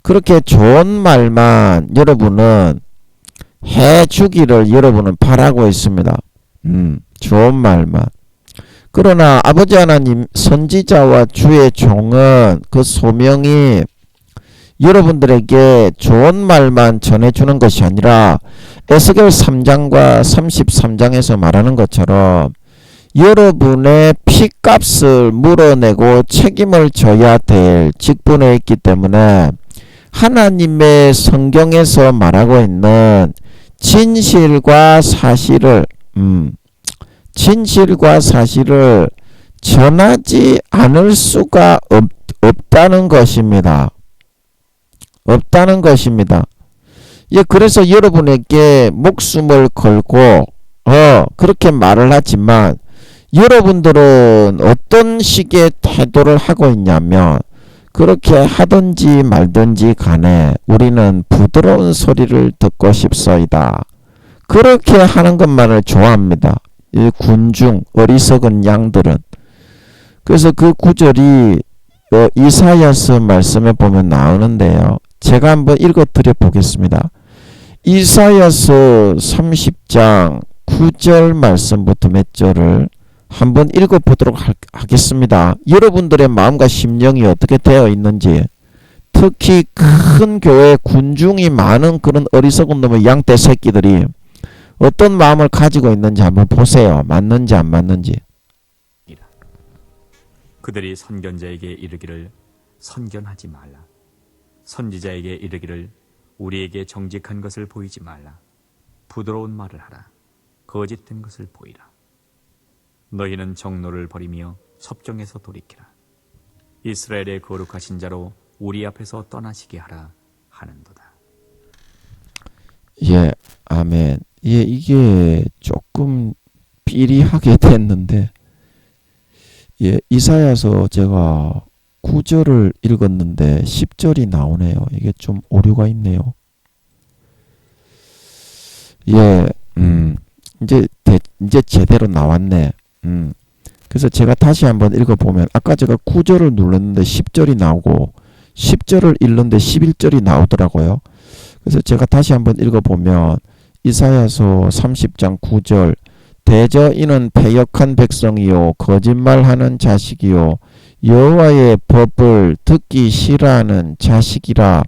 그렇게 좋은 말만 여러분은 해주기를 여러분은 바라고 있습니다. 좋은 말만. 그러나 아버지 하나님 선지자와 주의 종은 그 소명이 여러분들에게 좋은 말만 전해주는 것이 아니라 에스겔 3장과 33장에서 말하는 것처럼 여러분의 피값을 물어내고 책임을 져야 될 직분에 있기 때문에 하나님의 성경에서 말하고 있는 진실과 사실을 전하지 않을 수가 없다는 것입니다. 없다는 것입니다. 그래서 여러분에게 목숨을 걸고 그렇게 말을 하지만 여러분들은 어떤 식의 태도를 하고 있냐면 그렇게 하든지 말든지 간에 우리는 부드러운 소리를 듣고 싶소이다. 그렇게 하는 것만을 좋아합니다. 이 군중 어리석은 양들은. 그래서 그 구절이 이사야서 말씀에 보면 나오는데요. 제가 한번 읽어드려 보겠습니다. 이사야서 30장 9절 말씀부터 몇 절을 한번 읽어보도록 하겠습니다. 여러분들의 마음과 심령이 어떻게 되어 있는지, 특히 큰 교회 군중이 많은 그런 어리석은 놈의 양떼 새끼들이 어떤 마음을 가지고 있는지 한번 보세요. 맞는지 안 맞는지. 그들이 선견자에게 이르기를 선견하지 말라. 선지자에게 이르기를 우리에게 정직한 것을 보이지 말라. 부드러운 말을 하라. 거짓된 것을 보이라. 너희는 정노를 버리며 섭정에서 돌이키라. 이스라엘의 거룩하신 자로 우리 앞에서 떠나시게 하라 하는도다. 예, 아멘. 예, 이게 조금 삐리하게 됐는데, 예, 이사야서 제가 9절을 읽었는데 10절이 나오네요. 이게 좀 오류가 있네요. 예, 이제 제대로 나왔네. 그래서 제가 다시 한번 읽어보면, 아까 제가 9절을 눌렀는데 10절이 나오고 10절을 읽는데 11절이 나오더라고요. 그래서 제가 다시 한번 읽어보면 이사야서 30장 9절 대저 이는 패역한 백성이요 거짓말하는 자식이요 여호와의 법을 듣기 싫어하는 자식이라.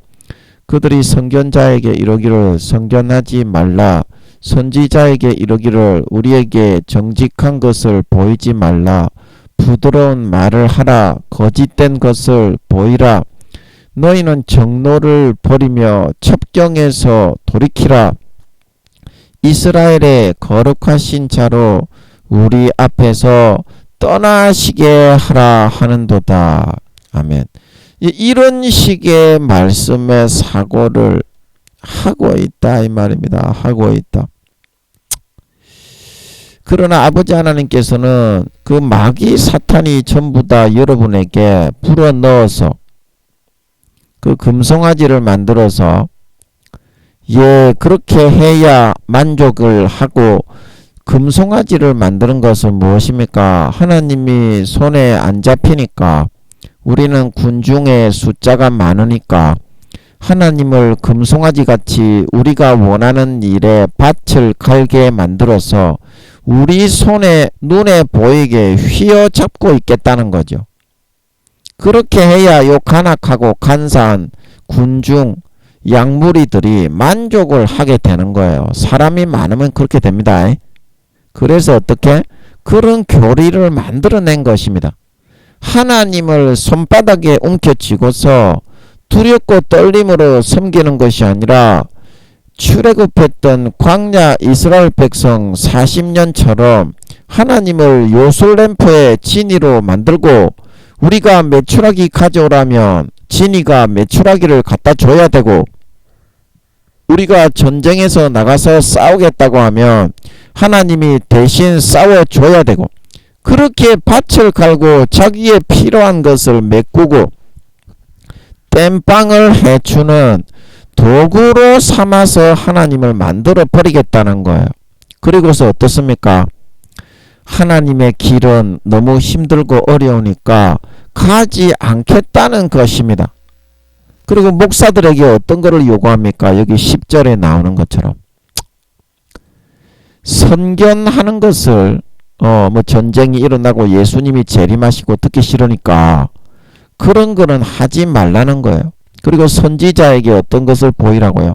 그들이 선견자에게 이르기를 선견하지 말라. 선지자에게 이르기를 우리에게 정직한 것을 보이지 말라. 부드러운 말을 하라. 거짓된 것을 보이라. 너희는 정노를 버리며 첩경에서 돌이키라. 이스라엘의 거룩하신 자로 우리 앞에서 떠나시게 하라 하는도다. 아멘. 이런 식의 말씀의 사고를 하고 있다 이 말입니다. 하고 있다. 그러나 아버지 하나님께서는 그 마귀 사탄이 전부 다 여러분에게 불어넣어서 그 금송아지를 만들어서, 예, 그렇게 해야 만족을 하고, 금송아지를 만드는 것은 무엇입니까? 하나님이 손에 안 잡히니까, 우리는 군중의 숫자가 많으니까 하나님을 금송아지 같이 우리가 원하는 일에 밭을 갈게 만들어서 우리 손에 눈에 보이게 휘어잡고 있겠다는 거죠. 그렇게 해야 요 간악하고 간사한 군중 양무리들이 만족을 하게 되는 거예요. 사람이 많으면 그렇게 됩니다. 그래서 어떻게? 그런 교리를 만들어낸 것입니다. 하나님을 손바닥에 움켜쥐고서 두렵고 떨림으로 섬기는 것이 아니라 출애굽했던 광야 이스라엘 백성 40년처럼 하나님을 요술램프의 진이로 만들고, 우리가 메추라기 가져오라면 진이가 메추라기를 갖다 줘야 되고, 우리가 전쟁에서 나가서 싸우겠다고 하면 하나님이 대신 싸워줘야 되고, 그렇게 밭을 갈고 자기의 필요한 것을 메꾸고 땜빵을 해주는 도구로 삼아서 하나님을 만들어 버리겠다는 거예요. 그리고서 어떻습니까? 하나님의 길은 너무 힘들고 어려우니까 가지 않겠다는 것입니다. 그리고 목사들에게 어떤 것을 요구합니까? 여기 10절에 나오는 것처럼 선견하는 것을 뭐 전쟁이 일어나고 예수님이 재림하시고 듣기 싫으니까 그런 거는 하지 말라는 거예요. 그리고 선지자에게 어떤 것을 보이라고요?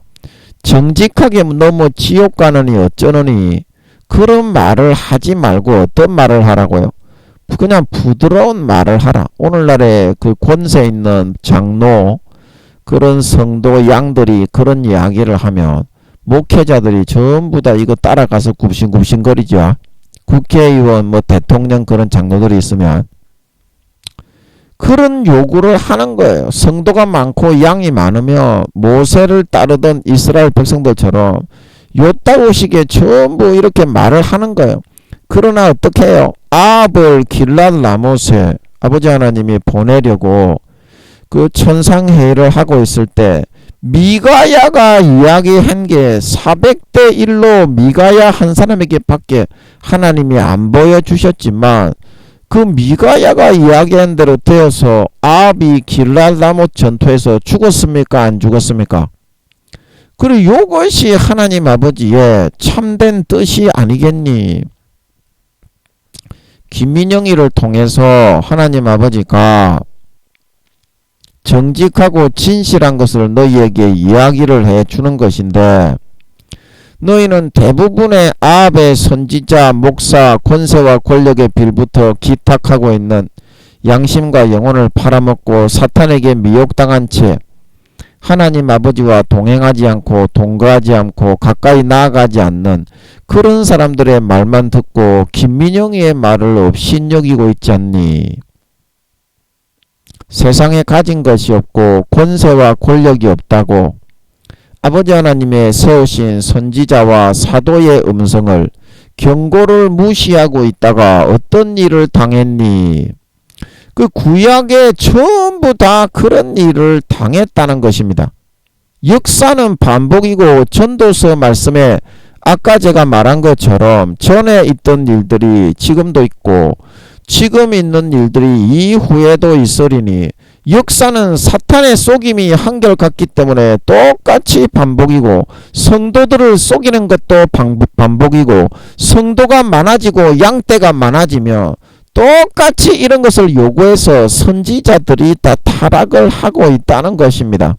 정직하게 너무 지옥 가느니 어쩌느니 그런 말을 하지 말고 어떤 말을 하라고요? 그냥 부드러운 말을 하라. 오늘날에 그 권세 있는 장로, 그런 성도 양들이 그런 이야기를 하면 목회자들이 전부 다 이거 따라가서 굽신굽신거리죠. 국회의원, 뭐 대통령 그런 장로들이 있으면 그런 요구를 하는 거예요. 성도가 많고 양이 많으면 모세를 따르던 이스라엘 백성들처럼 요따오시게 전부 이렇게 말을 하는 거예요. 그러나 어떻게 해요? 아합을 길랏 라못에 아버지 하나님이 보내려고 그 천상회의를 하고 있을 때 미가야가 이야기한 게 400대 1로 미가야 한 사람에게 밖에 하나님이 안 보여주셨지만 그 미가야가 이야기한 대로 되어서 아합이 길랏 라못 전투에서 죽었습니까? 안 죽었습니까? 그리고 이것이 하나님 아버지의 참된 뜻이 아니겠니? 김민영이를 통해서 하나님 아버지가 정직하고 진실한 것을 너희에게 이야기를 해주는 것인데 너희는 대부분의 아합의 선지자, 목사, 권세와 권력의 빌부터 기탁하고 있는 양심과 영혼을 팔아먹고 사탄에게 미혹당한 채 하나님 아버지와 동행하지 않고 동거하지 않고 가까이 나아가지 않는 그런 사람들의 말만 듣고 김민영이의 말을 업신여기고 있지 않니? 세상에 가진 것이 없고 권세와 권력이 없다고 아버지 하나님의 세우신 선지자와 사도의 음성을 경고를 무시하고 있다가 어떤 일을 당했니? 그 구약에 전부 다 그런 일을 당했다는 것입니다. 역사는 반복이고 전도서 말씀에 아까 제가 말한 것처럼 전에 있던 일들이 지금도 있고 지금 있는 일들이 이후에도 있으리니 역사는 사탄의 속임이 한결같기 때문에 똑같이 반복이고 성도들을 속이는 것도 반복이고 성도가 많아지고 양떼가 많아지며 똑같이 이런 것을 요구해서 선지자들이 다 타락을 하고 있다는 것입니다.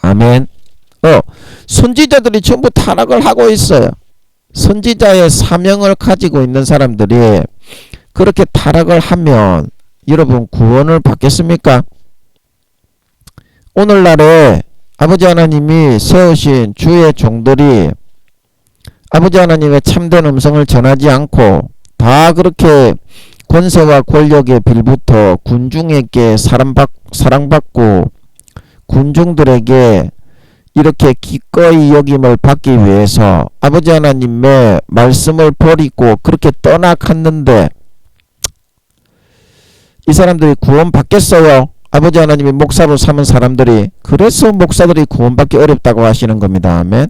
아멘. 선지자들이 전부 타락을 하고 있어요. 선지자의 사명을 가지고 있는 사람들이 그렇게 타락을 하면 여러분 구원을 받겠습니까? 오늘날에 아버지 하나님이 세우신 주의 종들이 아버지 하나님의 참된 음성을 전하지 않고 다 권세와 권력의 빌부터 군중에게 사랑받고 군중들에게 이렇게 기꺼이 여김을 받기 위해서 아버지 하나님의 말씀을 버리고 그렇게 떠나갔는데 이 사람들이 구원 받겠어요? 아버지 하나님이 목사로 삼은 사람들이. 그래서 목사들이 구원받기 어렵다고 하시는 겁니다. 아멘.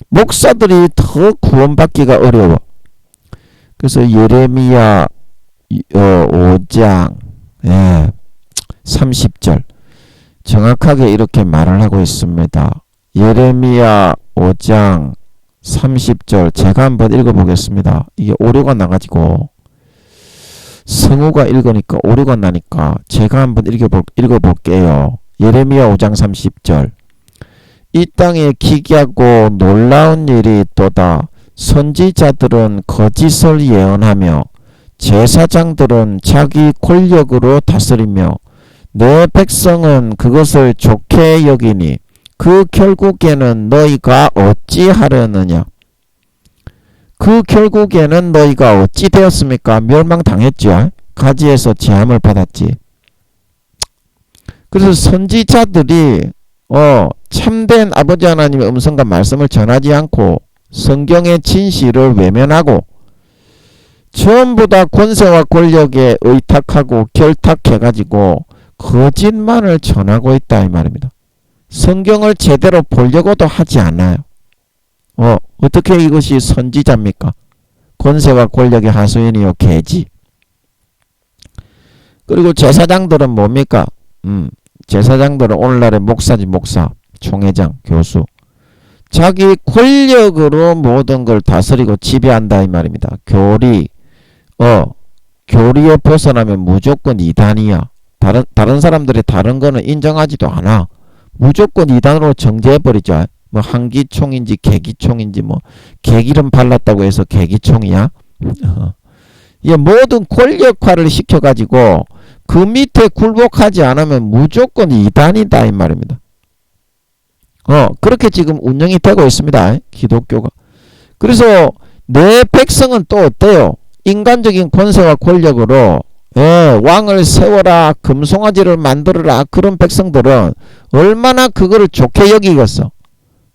목사들이 더 구원받기가 어려워. 그래서 예레미야 5장 30절 정확하게 이렇게 말을 하고 있습니다. 예레미야 5장 30절 제가 한번 읽어보겠습니다. 이게 오류가 나가지고 성우가 읽으니까 오류가 나니까 제가 한번 읽어볼게요. 예레미야 5장 30절 이 땅에 기괴하고 놀라운 일이 있도다. 선지자들은 거짓을 예언하며 제사장들은 자기 권력으로 다스리며 내 백성은 그것을 좋게 여기니 그 결국에는 너희가 어찌하려느냐. 그 결국에는 너희가 어찌 되었습니까? 멸망당했죠. 가지에서 제함을 받았지. 그래서 선지자들이 참된 아버지 하나님의 음성과 말씀을 전하지 않고 성경의 진실을 외면하고 전부 다 권세와 권력에 의탁하고 결탁해가지고 거짓말을 전하고 있다 이 말입니다. 성경을 제대로 보려고도 하지 않아요. 어떻게 이것이 선지자입니까? 권세와 권력의 하수인이요 개지. 그리고 제사장들은 뭡니까? 제사장들은 오늘날의 목사지 목사, 총회장, 교수. 자기 권력으로 모든 걸 다스리고 지배한다 이 말입니다. 교리에 벗어나면 무조건 이단이야. 다른 사람들이 다른 거는 인정하지도 않아. 무조건 이단으로 정죄해버리죠. 뭐 한기총인지 개기총인지 뭐 개기름 발랐다고 해서 개기총이야? 이 모든 권력화를 시켜가지고 그 밑에 굴복하지 않으면 무조건 이단이다 이 말입니다. 그렇게 지금 운영이 되고 있습니다. 기독교가. 그래서 내 백성은 또 어때요? 인간적인 권세와 권력으로 왕을 세워라, 금송아지를 만들어라. 그런 백성들은 얼마나 그거를 좋게 여기겠어.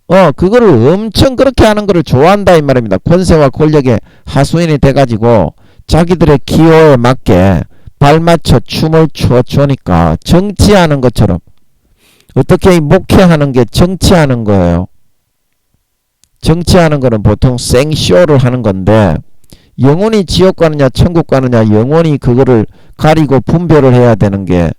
그거를 엄청 그렇게 하는 거를 좋아한다 이 말입니다. 권세와 권력의 하수인이 돼가지고 자기들의 기호에 맞게 발맞춰 춤을 춰주니까 정치하는 것처럼 어떻게 목회하는 게 정치하는 거예요. 정치하는 거는 보통 생쇼를 하는 건데 영혼이 지옥 가느냐 천국 가느냐 영혼이 그거를 가리고 분별을 해야 되는 게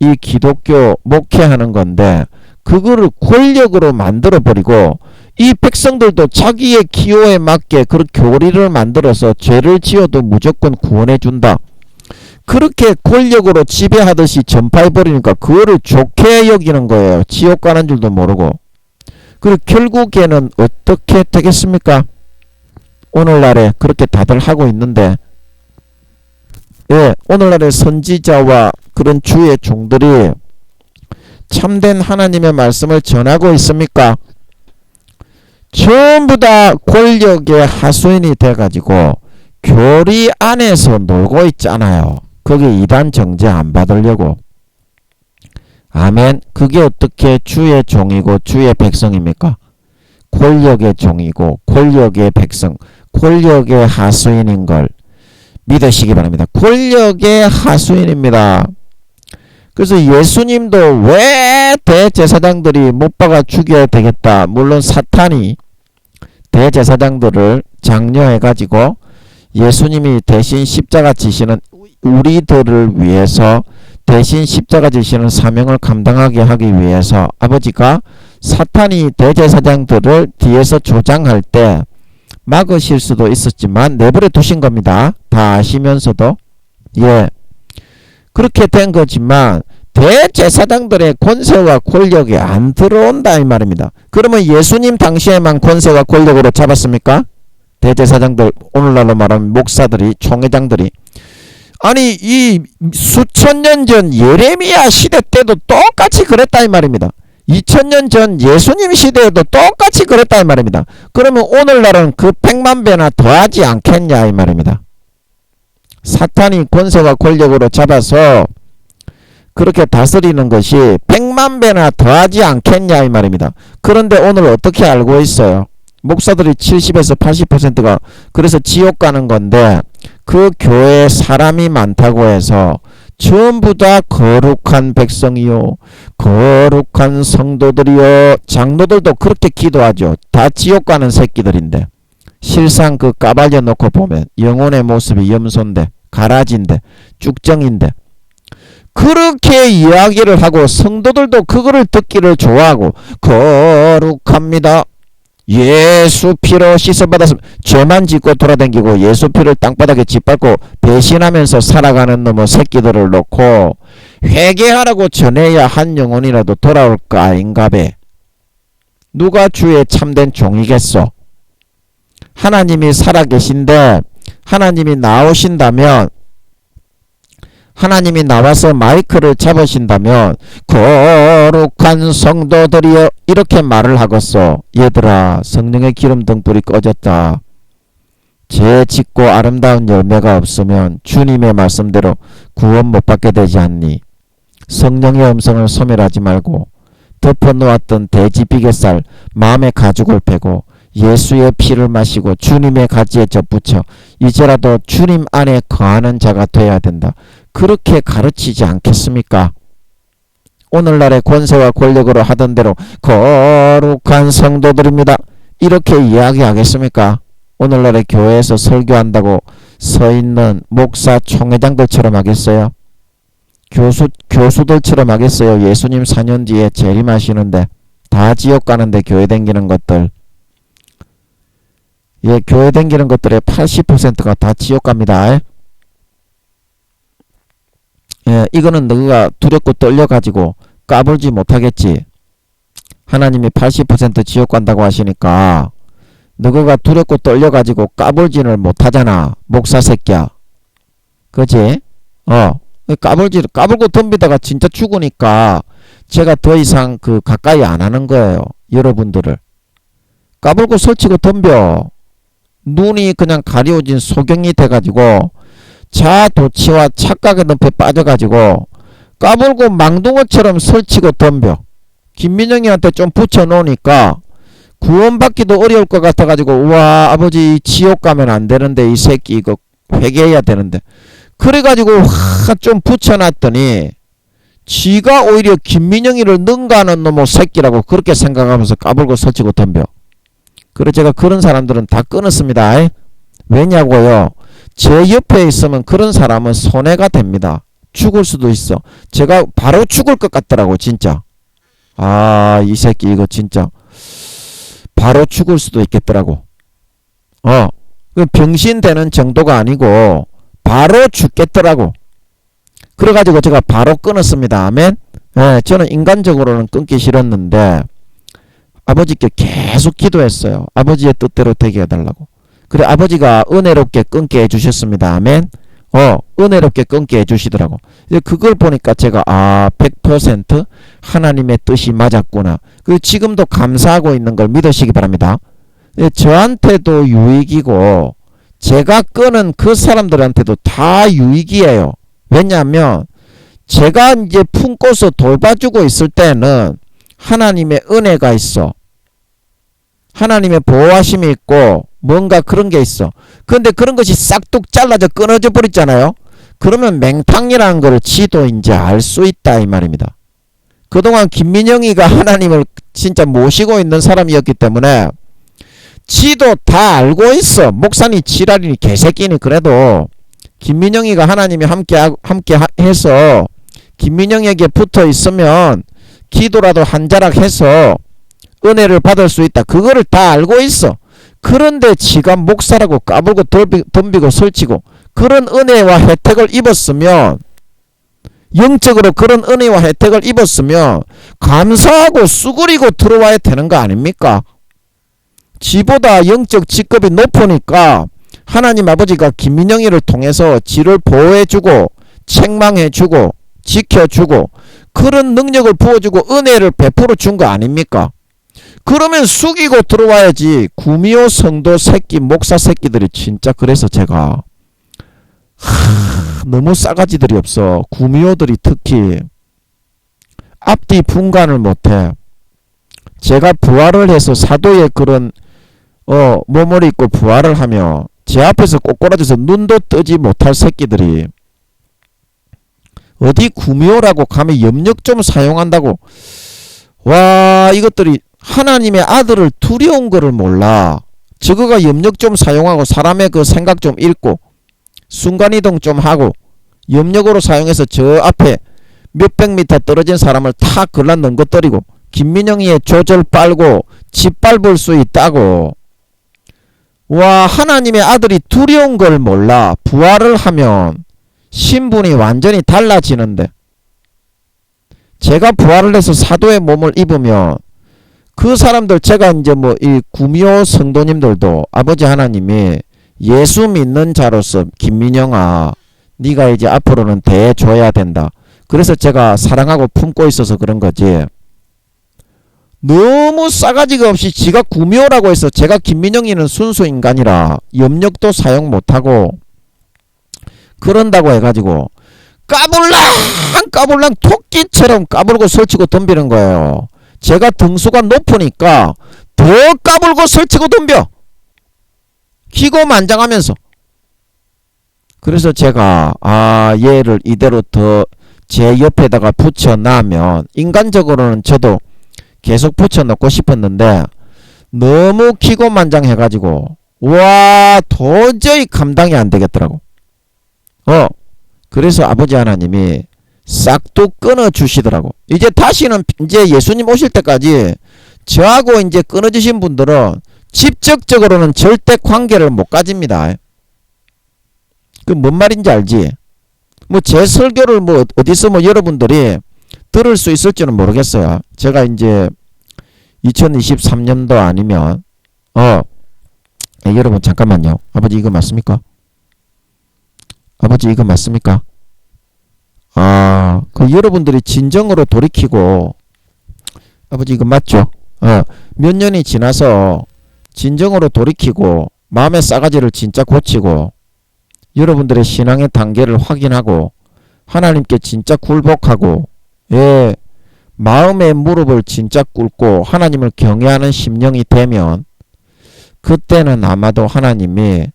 이 기독교 목회하는 건데 그거를 권력으로 만들어 버리고 이 백성들도 자기의 기호에 맞게 그런 교리를 만들어서 죄를 지어도 무조건 구원해 준다. 그렇게 권력으로 지배하듯이 전파해 버리니까 그거를 좋게 여기는 거예요. 지옥 가는 줄도 모르고. 그리고 결국에는 어떻게 되겠습니까? 오늘날에 그렇게 다들 하고 있는데 오늘날의 선지자와 그런 주의 종들이 참된 하나님의 말씀을 전하고 있습니까? 전부 다 권력의 하수인이 돼가지고 교리 안에서 놀고 있잖아요. 거기 이단 정죄 안 받으려고. 아멘. 그게 어떻게 주의 종이고 주의 백성입니까? 권력의 종이고 권력의 백성, 권력의 하수인인 걸 믿으시기 바랍니다. 권력의 하수인입니다. 그래서 예수님도 왜 대제사장들이 못 박아 죽여야 되겠다. 물론 사탄이 대제사장들을 장려해가지고 예수님이 대신 십자가 지시는 우리들을 위해서 대신 십자가 지시는 사명을 감당하게 하기 위해서 아버지가 사탄이 대제사장들을 뒤에서 조장할 때 막으실 수도 있었지만 내버려 두신 겁니다. 다 아시면서도. 그렇게 된 거지만 대제사장들의 권세와 권력이 안 들어온다 이 말입니다. 그러면 예수님 당시에만 권세와 권력으로 잡았습니까? 대제사장들, 오늘날로 말하면 목사들이, 총회장들이. 아니 이 수천 년 전 예레미야 시대 때도 똑같이 그랬다 이 말입니다. 2000년 전 예수님 시대에도 똑같이 그랬다 이 말입니다. 그러면 오늘날은 그 100만 배나 더하지 않겠냐 이 말입니다. 사탄이 권세와 권력으로 잡아서 그렇게 다스리는 것이 100만 배나 더하지 않겠냐 이 말입니다. 그런데 오늘 어떻게 알고 있어요? 목사들이 70에서 80%가 그래서 지옥 가는 건데 그 교회에 사람이 많다고 해서 전부 다 거룩한 백성이요 거룩한 성도들이요 장로들도 그렇게 기도하죠. 다 지옥 가는 새끼들인데 실상 그 까발려 놓고 보면 영혼의 모습이 염소인데 가라지인데 쭉정인데 그렇게 이야기를 하고 성도들도 그거를 듣기를 좋아하고 거룩합니다. 예수 피로 씻어받았으면 죄만 짓고 돌아다니고 예수 피를 땅바닥에 짓밟고 배신하면서 살아가는 놈의 새끼들을 놓고 회개하라고 전해야 한 영혼이라도 돌아올까 아닌가배. 누가 주의 참된 종이겠소? 하나님이 살아계신데 하나님이 나오신다면 하나님이 나와서 마이크를 잡으신다면 거룩한 성도들이여 이렇게 말을 하겠소. 얘들아 성령의 기름 등불이 꺼졌다. 죄 짓고 아름다운 열매가 없으면 주님의 말씀대로 구원 못 받게 되지 않니? 성령의 음성을 소멸하지 말고 덮어놓았던 돼지 비계살 마음의 가죽을 빼고 예수의 피를 마시고 주님의 가지에 접붙여 이제라도 주님 안에 거하는 자가 되어야 된다. 그렇게 가르치지 않겠습니까? 오늘날의 권세와 권력으로 하던 대로 거룩한 성도들입니다. 이렇게 이야기하겠습니까? 오늘날의 교회에서 설교한다고 서 있는 목사 총회장들처럼 하겠어요? 교수들처럼 하겠어요? 예수님 4년 뒤에 재림하시는데 다 지옥 가는데 교회 댕기는 것들. 교회 댕기는 것들의 80%가 다 지옥 갑니다. 이거는 너가 두렵고 떨려가지고 까불지 못하겠지. 하나님이 80% 지옥 간다고 하시니까 너가 두렵고 떨려가지고 까불지를 못하잖아. 목사 새끼야. 그치? 까불고 덤비다가 진짜 죽으니까 제가 더 이상 가까이 안 하는 거예요. 여러분들을. 까불고 설치고 덤벼. 눈이 그냥 가려워진 소경이 돼가지고 자도치와 착각의 늪에 빠져가지고 까불고 망둥어처럼 설치고 덤벼. 김민영이한테 좀 붙여놓으니까 구원받기도 어려울 것 같아가지고 와 아버지 지옥 가면 안 되는데 이 새끼 이거 회개해야 되는데 그래가지고 좀 붙여놨더니 지가 오히려 김민영이를 능가하는 놈의 새끼라고 그렇게 생각하면서 까불고 설치고 덤벼. 그래서 제가 그런 사람들은 다 끊었습니다. 왜냐고요? 제 옆에 있으면 그런 사람은 손해가 됩니다. 죽을 수도 있어. 제가 바로 죽을 것 같더라고 진짜. 아 이 새끼 이거 진짜 바로 죽을 수도 있겠더라고. 병신 되는 정도가 아니고 바로 죽겠더라고. 그래가지고 제가 바로 끊었습니다. 아멘. 저는 인간적으로는 끊기 싫었는데 아버지께 계속 기도했어요. 아버지의 뜻대로 되게 해달라고. 그래 아버지가 은혜롭게 끊게 해주셨습니다. 아멘. 은혜롭게 끊게 해주시더라고. 그걸 보니까 제가 100% 하나님의 뜻이 맞았구나. 그리고 지금도 감사하고 있는 걸 믿으시기 바랍니다. 저한테도 유익이고 제가 끊은 그 사람들한테도 다 유익이에요. 왜냐하면 제가 이제 품고서 돌봐주고 있을 때는 하나님의 은혜가 있어. 하나님의 보호하심이 있고 뭔가 그런 게 있어. 그런데 그런 것이 싹둑 잘라져 끊어져 버렸잖아요. 그러면 맹탕이라는 걸 지도 이제 알 수 있다 이 말입니다. 그동안 김민영이가 하나님을 진짜 모시고 있는 사람이었기 때문에 지도 다 알고 있어. 목사님 지랄이니 개새끼니 그래도 김민영이가 하나님이 함께 해서 김민영에게 붙어 있으면 기도라도 한 자락 해서 은혜를 받을 수 있다. 그거를 다 알고 있어. 그런데 지가 목사라고 까불고 덤비고 설치고 그런 은혜와 혜택을 입었으면 영적으로 그런 은혜와 혜택을 입었으면 감사하고 수그리고 들어와야 되는 거 아닙니까? 지보다 영적 직급이 높으니까 하나님 아버지가 김민영이를 통해서 지를 보호해주고 책망해주고 지켜주고 그런 능력을 부어주고 은혜를 베풀어 준 거 아닙니까? 그러면 숙이고 들어와야지. 구미호 성도 새끼 목사 새끼들이 진짜 그래서 제가 너무 싸가지들이 없어. 구미호들이 특히 앞뒤 분간을 못해. 제가 부활을 해서 사도의 그런 몸을 입고 부활을 하며 제 앞에서 꼬꾸라져서 눈도 뜨지 못할 새끼들이 어디 구미호라고 감히 염력 좀 사용한다고. 와 이것들이 하나님의 아들을 두려운 거를 몰라. 저거가 염력 좀 사용하고 사람의 그 생각 좀 읽고 순간이동 좀 하고 염력으로 사용해서 저 앞에 몇백 미터 떨어진 사람을 탁 걸라 넘겨뜨리고 김민영이의 조절 빨고 짓밟을 수 있다고. 와 하나님의 아들이 두려운 걸 몰라. 부활을 하면 신분이 완전히 달라지는데 제가 부활을 해서 사도의 몸을 입으면 그 사람들 제가 이제 뭐 이 구미호 성도님들도 아버지 하나님이 예수 믿는 자로서 김민영아 네가 이제 앞으로는 대해줘야 된다. 그래서 제가 사랑하고 품고 있어서 그런 거지. 너무 싸가지가 없이 지가 구미호라고 해서 제가 김민영이는 순수 인간이라 염력도 사용 못하고 그런다고 해가지고 까불랑 토끼처럼 까불고 설치고 덤비는 거예요. 제가 등수가 높으니까 더 까불고 설치고 덤벼. 기고만장하면서. 그래서 제가 얘를 이대로 더 제 옆에다가 붙여놔면 인간적으로는 저도 계속 붙여놓고 싶었는데 너무 기고만장해가지고 와 도저히 감당이 안 되겠더라고. 그래서 아버지 하나님이 싹둑 끊어주시더라고. 이제 다시는 이제 예수님 오실 때까지 저하고 이제 끊어주신 분들은 직접적으로는 절대 관계를 못 가집니다. 그 뭔 말인지 알지? 뭐 제 설교를 뭐 어디서 뭐 여러분들이 들을 수 있을지는 모르겠어요. 제가 이제 2023년도 아니면 여러분 잠깐만요. 아버지 이거 맞습니까? 아버지 이거 맞습니까? 그 여러분들이 진정으로 돌이키고 아버지 이거 맞죠? 몇 년이 지나서 진정으로 돌이키고 마음의 싸가지를 진짜 고치고 여러분들의 신앙의 단계를 확인하고 하나님께 진짜 굴복하고 마음의 무릎을 진짜 꿇고 하나님을 경외하는 심령이 되면 그때는 아마도 하나님이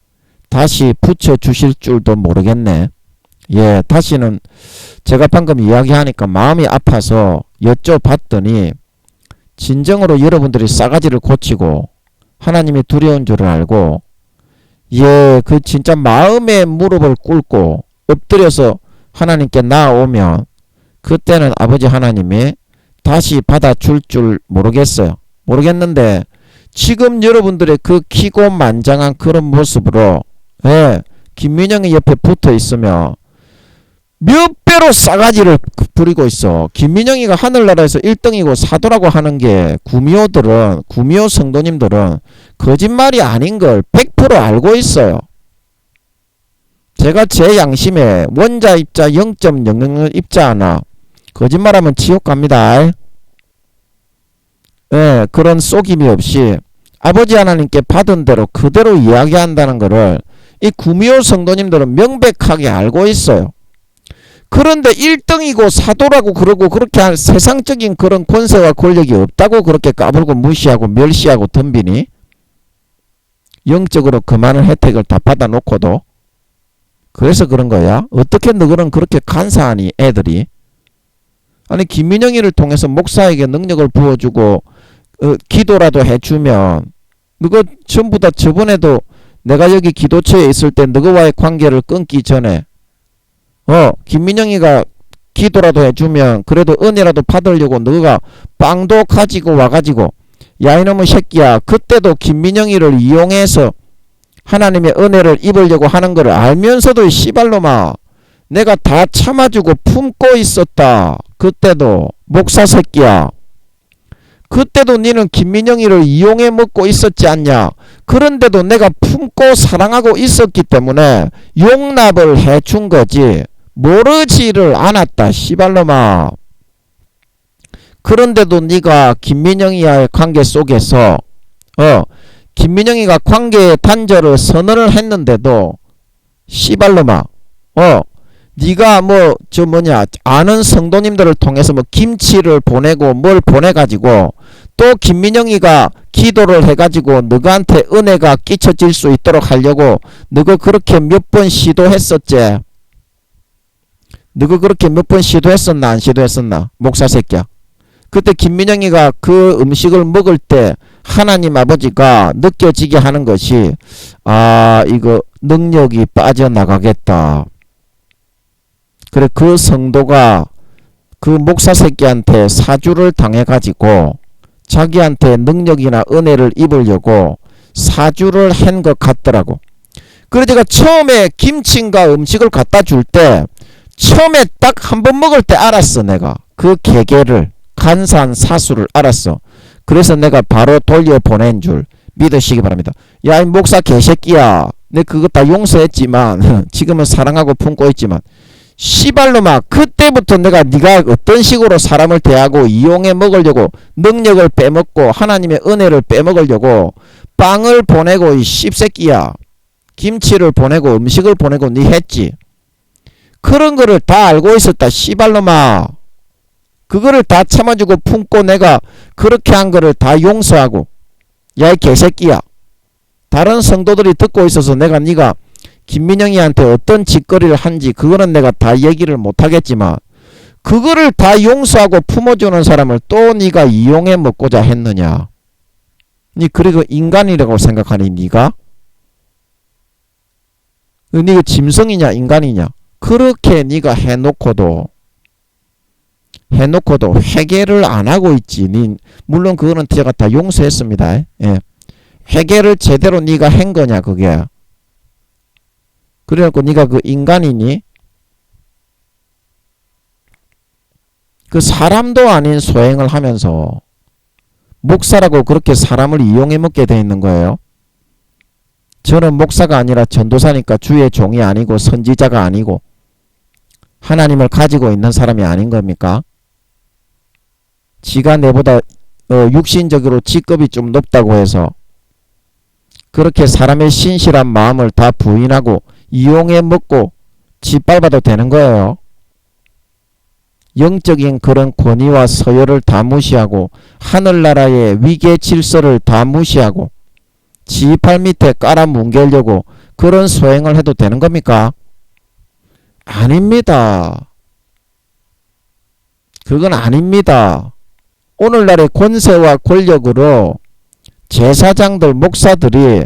다시 붙여주실 줄도 모르겠네. 예, 다시는 제가 방금 이야기하니까 마음이 아파서 여쭤봤더니 진정으로 여러분들이 싸가지를 고치고 하나님이 두려운 줄을 알고 예, 그 진짜 마음의 무릎을 꿇고 엎드려서 하나님께 나아오면 그때는 아버지 하나님이 다시 받아줄 줄 모르겠어요. 모르겠는데 지금 여러분들의 그 기고만장한 그런 모습으로 예, 김민영이 옆에 붙어 있으며 몇 배로 싸가지를 부리고 있어. 김민영이가 하늘나라에서 1등이고 사도라고 하는 게 구미호 성도님들은 거짓말이 아닌 걸 100% 알고 있어요. 제가 제 양심에 원자 입자 0.00을 입자 하나 거짓말하면 지옥 갑니다. 예, 그런 속임이 없이 아버지 하나님께 받은 대로 그대로 이야기한다는 것을 이 구미호 성도님들은 명백하게 알고 있어요. 그런데 1등이고 사도라고 그러고 그렇게 한 세상적인 그런 권세와 권력이 없다고 그렇게 까불고 무시하고 멸시하고 덤비니 영적으로 그 많은 혜택을 다 받아놓고도 그래서 그런 거야. 어떻게 너희는 그렇게 간사하니 애들이. 아니 김민영이를 통해서 목사에게 능력을 부어주고 기도라도 해주면 너가 전부 다 저번에도 내가 여기 기도처에 있을 때 너와의 관계를 끊기 전에 김민영이가 기도라도 해주면 그래도 은혜라도 받으려고 너가 빵도 가지고 와가지고 야 이놈의 새끼야 그때도 김민영이를 이용해서 하나님의 은혜를 입으려고 하는 걸 알면서도 씨발놈아 내가 다 참아주고 품고 있었다. 그때도 목사 새끼야. 그때도 니는 김민영이를 이용해 먹고 있었지 않냐. 그런데도 내가 품고 사랑하고 있었기 때문에 용납을 해준 거지. 모르지를 않았다. 씨발놈아. 그런데도 네가 김민영이와의 관계 속에서 김민영이가 관계의 단절을 선언을 했는데도 씨발놈아 네가 아는 성도님들을 통해서 김치를 보내고 뭘 보내가지고 또 김민영이가 기도를 해가지고 너한테 은혜가 끼쳐질 수 있도록 하려고 너가 그렇게 몇 번 시도했었지. 너가 그렇게 몇 번 시도했었나 안 시도했었나 목사 새끼야. 그때 김민영이가 그 음식을 먹을 때 하나님 아버지가 느껴지게 하는 것이 이거 능력이 빠져나가겠다. 그래 그 성도가 그 목사 새끼한테 사주를 당해가지고 자기한테 능력이나 은혜를 입으려고 사주를 한 것 같더라고. 그래 제가 처음에 김치인가 음식을 갖다 줄 때 처음에 딱 한 번 먹을 때 알았어. 내가 그 계계를 간사한 사수를 알았어. 그래서 내가 바로 돌려보낸 줄 믿으시기 바랍니다. 야 이 목사 개새끼야 내 그거 다 용서했지만 지금은 사랑하고 품고 있지만 씨발놈아 그때부터 내가 네가 어떤 식으로 사람을 대하고 이용해 먹으려고 능력을 빼먹고 하나님의 은혜를 빼먹으려고 빵을 보내고 이 씹새끼야 김치를 보내고 음식을 보내고 네 했지. 그런 거를 다 알고 있었다. 씨발놈아 그거를 다 참아주고 품고 내가 그렇게 한 거를 다 용서하고 야 이 개새끼야 다른 성도들이 듣고 있어서 내가 네가 김민영이한테 어떤 짓거리를 한지 그거는 내가 다 얘기를 못하겠지만 그거를 다 용서하고 품어주는 사람을 또 네가 이용해 먹고자 했느냐. 니 그리고 인간이라고 생각하니 네가? 네가 짐승이냐 인간이냐. 그렇게 네가 해놓고도 회개를 안 하고 있지. 물론 그거는 제가 다 용서했습니다. 예. 회개를 제대로 네가 한 거냐 그게. 그래갖고 네가 그 인간이니? 그 사람도 아닌 소행을 하면서 목사라고 그렇게 사람을 이용해 먹게 돼 있는 거예요. 저는 목사가 아니라 전도사니까 주의 종이 아니고 선지자가 아니고 하나님을 가지고 있는 사람이 아닌 겁니까? 지가 내보다 육신적으로 직급이 좀 높다고 해서 그렇게 사람의 신실한 마음을 다 부인하고 이용해 먹고 짓밟아도 되는 거예요. 영적인 그런 권위와 서열을 다 무시하고 하늘나라의 위계 질서를 다 무시하고 지휘팔 밑에 깔아뭉개려고 그런 소행을 해도 되는 겁니까? 아닙니다. 그건 아닙니다. 오늘날의 권세와 권력으로 제사장들, 목사들이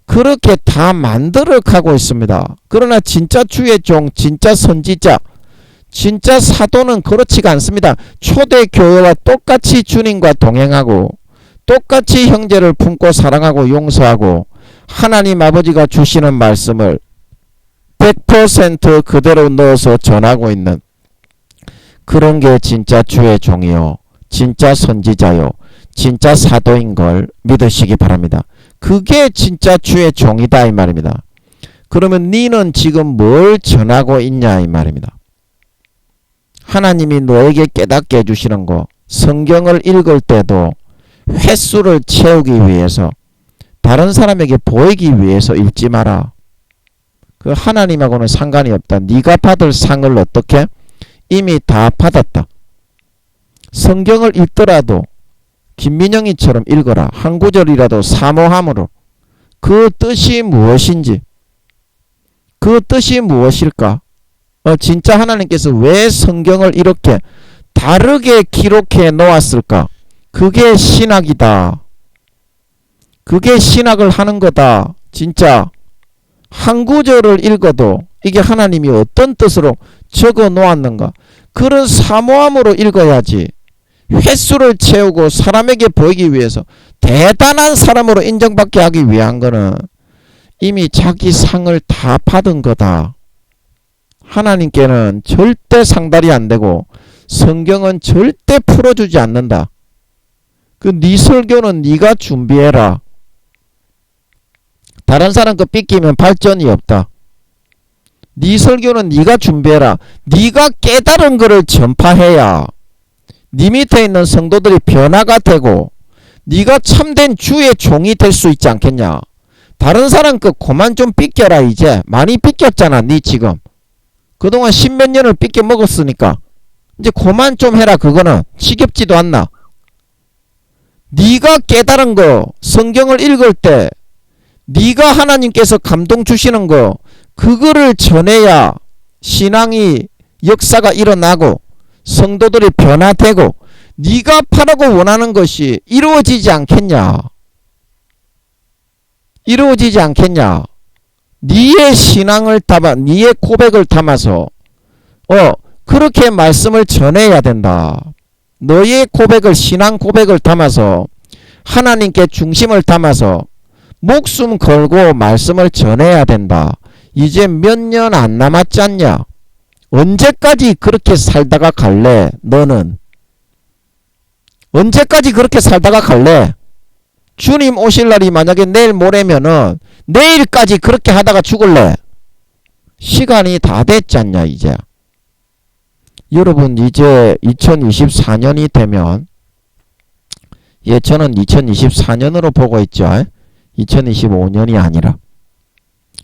그렇게 다 만들어 가고 있습니다. 그러나 진짜 주의 종, 진짜 선지자, 진짜 사도는 그렇지가 않습니다. 초대교회와 똑같이 주님과 동행하고 똑같이 형제를 품고 사랑하고 용서하고 하나님 아버지가 주시는 말씀을 100% 그대로 넣어서 전하고 있는 그런 게 진짜 주의 종이요, 진짜 선지자요, 진짜 사도인 걸 믿으시기 바랍니다. 그게 진짜 주의 종이다 이 말입니다. 그러면 너는 지금 뭘 전하고 있냐 이 말입니다. 하나님이 너에게 깨닫게 해주시는 거, 성경을 읽을 때도 횟수를 채우기 위해서, 다른 사람에게 보이기 위해서 읽지 마라. 그 하나님하고는 상관이 없다. 네가 받을 상을 어떻게? 이미 다 받았다. 성경을 읽더라도 김민영이처럼 읽어라. 한 구절이라도 사모함으로 그 뜻이 무엇인지, 그 뜻이 무엇일까? 진짜 하나님께서 왜 성경을 이렇게 다르게 기록해 놓았을까? 그게 신학이다. 그게 신학을 하는 거다. 진짜 한 구절을 읽어도 이게 하나님이 어떤 뜻으로 적어 놓았는가? 그런 사모함으로 읽어야지. 횟수를 채우고 사람에게 보이기 위해서 대단한 사람으로 인정받게 하기 위한 거는 이미 자기 상을 다 받은 거다. 하나님께는 절대 상달이 안 되고 성경은 절대 풀어주지 않는다. 그 네 설교는 네가 준비해라. 다른 사람 거 삐끼면 발전이 없다. 네 설교는 네가 준비해라. 네가 깨달은 거를 전파해야 네 밑에 있는 성도들이 변화가 되고 네가 참된 주의 종이 될 수 있지 않겠냐. 다른 사람 거 그만 좀 삐껴라. 이제 많이 삐꼈잖아. 네 지금 그동안 10몇 년을 삐껴 먹었으니까 이제 그만 좀 해라. 그거는 지겹지도 않나. 네가 깨달은 거, 성경을 읽을 때 네가 하나님께서 감동 주시는 거, 그거를 전해야 신앙이 역사가 일어나고 성도들이 변화되고 네가 바라고 원하는 것이 이루어지지 않겠냐. 이루어지지 않겠냐. 네의 신앙을 담아, 네의 고백을 담아서 그렇게 말씀을 전해야 된다. 너의 고백을, 신앙 고백을 담아서 하나님께 중심을 담아서 목숨 걸고 말씀을 전해야 된다. 이제 몇 년 안 남았지 않냐. 언제까지 그렇게 살다가 갈래? 너는 언제까지 그렇게 살다가 갈래? 주님 오실 날이 만약에 내일 모레면은 내일까지 그렇게 하다가 죽을래? 시간이 다 됐지 않냐 이제. 여러분 이제 2024년이 되면, 저는 2024년으로 보고 있죠. 2025년이 아니라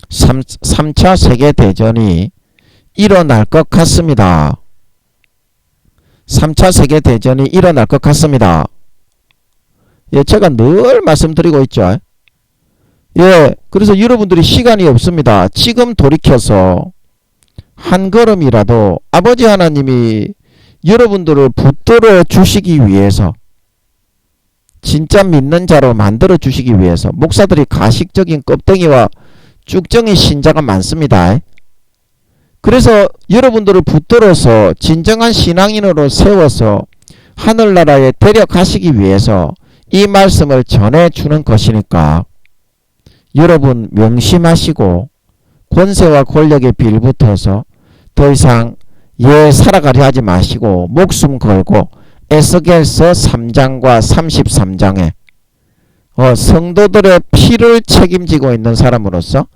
3차 세계대전이 일어날 것 같습니다. 3차 세계대전이 일어날 것 같습니다. 제가 늘 말씀드리고 있죠. 그래서 여러분들이 시간이 없습니다. 지금 돌이켜서 한 걸음이라도 아버지 하나님이 여러분들을 붙들어 주시기 위해서, 진짜 믿는 자로 만들어 주시기 위해서, 목사들이 가식적인 껍데기와 쭉정이 신자가 많습니다. 그래서 여러분들을 붙들어서 진정한 신앙인으로 세워서 하늘나라에 데려가시기 위해서 이 말씀을 전해주는 것이니까 여러분 명심하시고 권세와 권력에 빌붙어서 더 이상 살아가려 하지 마시고 목숨 걸고 에스겔서 3장과 33장에 성도들의 피를 책임지고 있는 사람으로서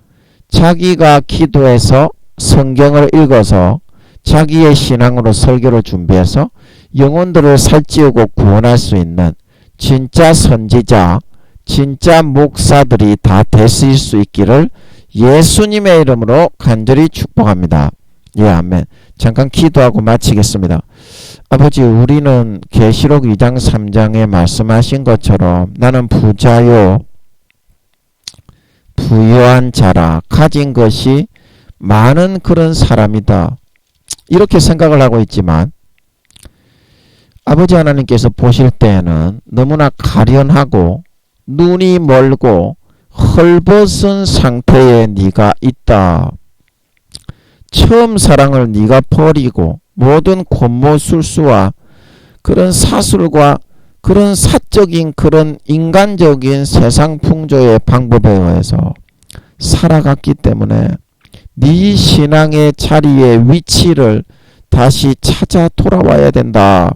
자기가 기도해서 성경을 읽어서 자기의 신앙으로 설교를 준비해서 영혼들을 살찌우고 구원할 수 있는 진짜 선지자, 진짜 목사들이 다 되실 수 있기를 예수님의 이름으로 간절히 축복합니다. 아멘. 잠깐 기도하고 마치겠습니다. 아버지, 우리는 계시록 2장 3장에 말씀하신 것처럼 나는 부자요 부유한 자라, 가진 것이 많은 그런 사람이다, 이렇게 생각을 하고 있지만 아버지 하나님께서 보실 때에는 너무나 가련하고 눈이 멀고 헐벗은 상태에 네가 있다. 처음 사랑을 네가 버리고 모든 권모술수와 그런 사술과 그런 사적인 그런 인간적인 세상 풍조의 방법에 의해서 살아갔기 때문에 네 신앙의 자리의 위치를 다시 찾아 돌아와야 된다.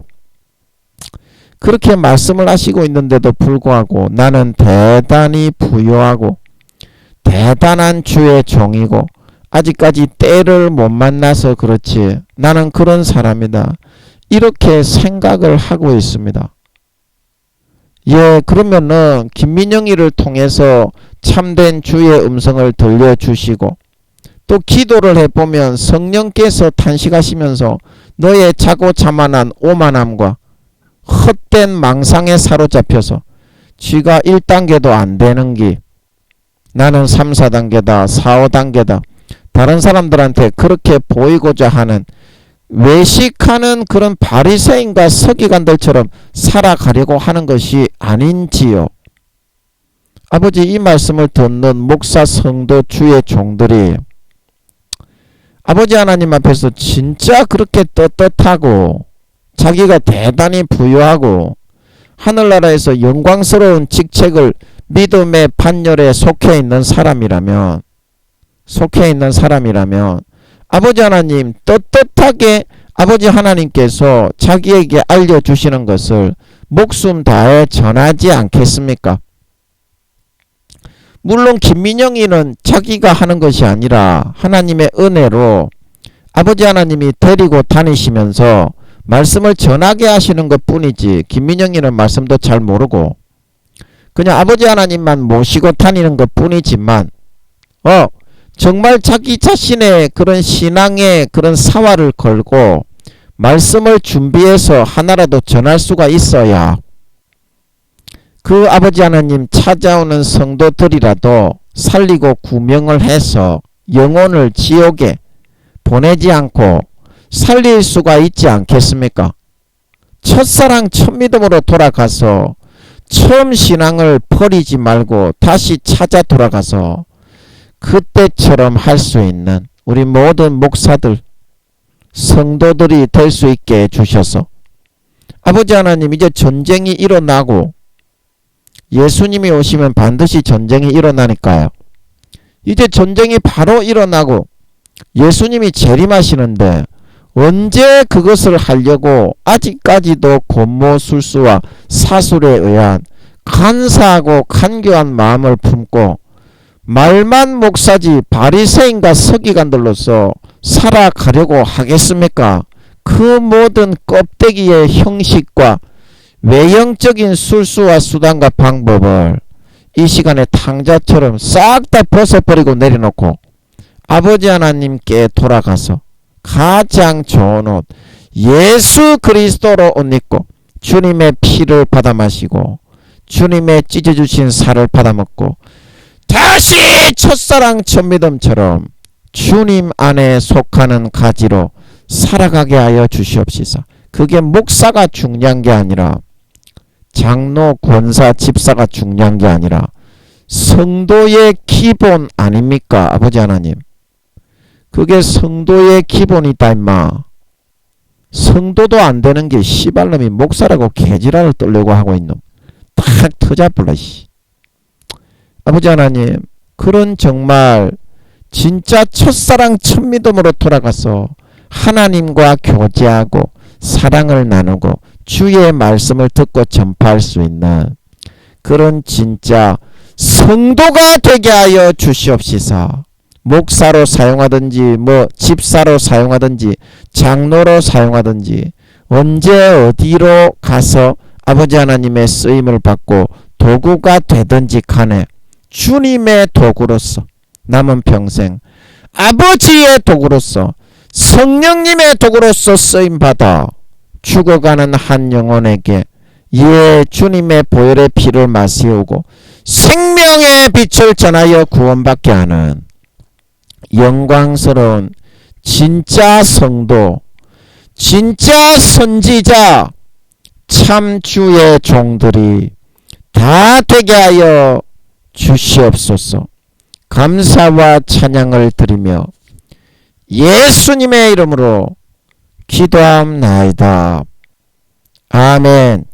그렇게 말씀을 하시고 있는데도 불구하고 나는 대단히 부유하고 대단한 주의 종이고 아직까지 때를 못 만나서 그렇지 나는 그런 사람이다, 이렇게 생각을 하고 있습니다. 예, 그러면은 김민영이를 통해서 참된 주의 음성을 들려주시고 또 기도를 해보면 성령께서 탄식하시면서 너의 자고 자만한 오만함과 헛된 망상에 사로잡혀서 쥐가 1단계도 안 되는 기, 나는 3, 4단계다 4, 5단계다 다른 사람들한테 그렇게 보이고자 하는 외식하는 그런 바리새인과 서기관들처럼 살아가려고 하는 것이 아닌지요. 아버지, 이 말씀을 듣는 목사 성도 주의 종들이 아버지 하나님 앞에서 진짜 그렇게 떳떳하고 자기가 대단히 부유하고 하늘나라에서 영광스러운 직책을 믿음의 반열에 속해 있는 사람이라면 아버지 하나님 떳떳하게 아버지 하나님께서 자기에게 알려주시는 것을 목숨 다해 전하지 않겠습니까? 물론 김민영이는 자기가 하는 것이 아니라 하나님의 은혜로 아버지 하나님이 데리고 다니시면서 말씀을 전하게 하시는 것 뿐이지 김민영이는 말씀도 잘 모르고 그냥 아버지 하나님만 모시고 다니는 것 뿐이지만 정말 자기 자신의 그런 신앙의 그런 사활을 걸고 말씀을 준비해서 하나라도 전할 수가 있어야 그 아버지 하나님 찾아오는 성도들이라도 살리고 구명을 해서 영혼을 지옥에 보내지 않고 살릴 수가 있지 않겠습니까? 첫사랑 첫믿음으로 돌아가서 처음 신앙을 버리지 말고 다시 찾아 돌아가서 그때처럼 할 수 있는 우리 모든 목사들 성도들이 될 수 있게 해주셔서 아버지 하나님, 이제 전쟁이 일어나고 예수님이 오시면 반드시 전쟁이 일어나니까요. 이제 전쟁이 바로 일어나고 예수님이 재림하시는데 언제 그것을 하려고 아직까지도 권모술수와 사술에 의한 간사하고 간교한 마음을 품고 말만 목사지 바리새인과 서기관들로서 살아가려고 하겠습니까? 그 모든 껍데기의 형식과 외형적인 술수와 수단과 방법을 이 시간에 탕자처럼 싹 다 벗어버리고 내려놓고 아버지 하나님께 돌아가서 가장 좋은 옷 예수 그리스도로 옷 입고 주님의 피를 받아 마시고 주님의 찢어주신 살을 받아 먹고 다시 첫사랑 첫믿음처럼 주님 안에 속하는 가지로 살아가게 하여 주시옵시서. 그게 목사가 중요한 게 아니라 장로, 권사, 집사가 중요한 게 아니라 성도의 기본 아닙니까? 아버지 하나님, 그게 성도의 기본이다 임마. 성도도 안 되는 게 씨발놈이 목사라고 개지랄을 떨려고 하고 있는 탁 터져버려. 아버지 하나님, 그런 정말 진짜 첫사랑 첫믿음으로 돌아가서 하나님과 교제하고 사랑을 나누고 주의 말씀을 듣고 전파할 수 있는 그런 진짜 성도가 되게 하여 주시옵시서. 목사로 사용하든지 집사로 사용하든지 장로로 사용하든지 언제 어디로 가서 아버지 하나님의 쓰임을 받고 도구가 되든지 간에 주님의 도구로서 남은 평생 아버지의 도구로서 성령님의 도구로서 쓰임받아 죽어가는 한 영혼에게 주님의 보혈의 피를 마시우고 생명의 빛을 전하여 구원받게 하는 영광스러운 진짜 성도, 진짜 선지자, 참 주의 종들이 다 되게 하여 주시옵소서. 감사와 찬양을 드리며 예수님의 이름으로 기도함나이다. 아멘.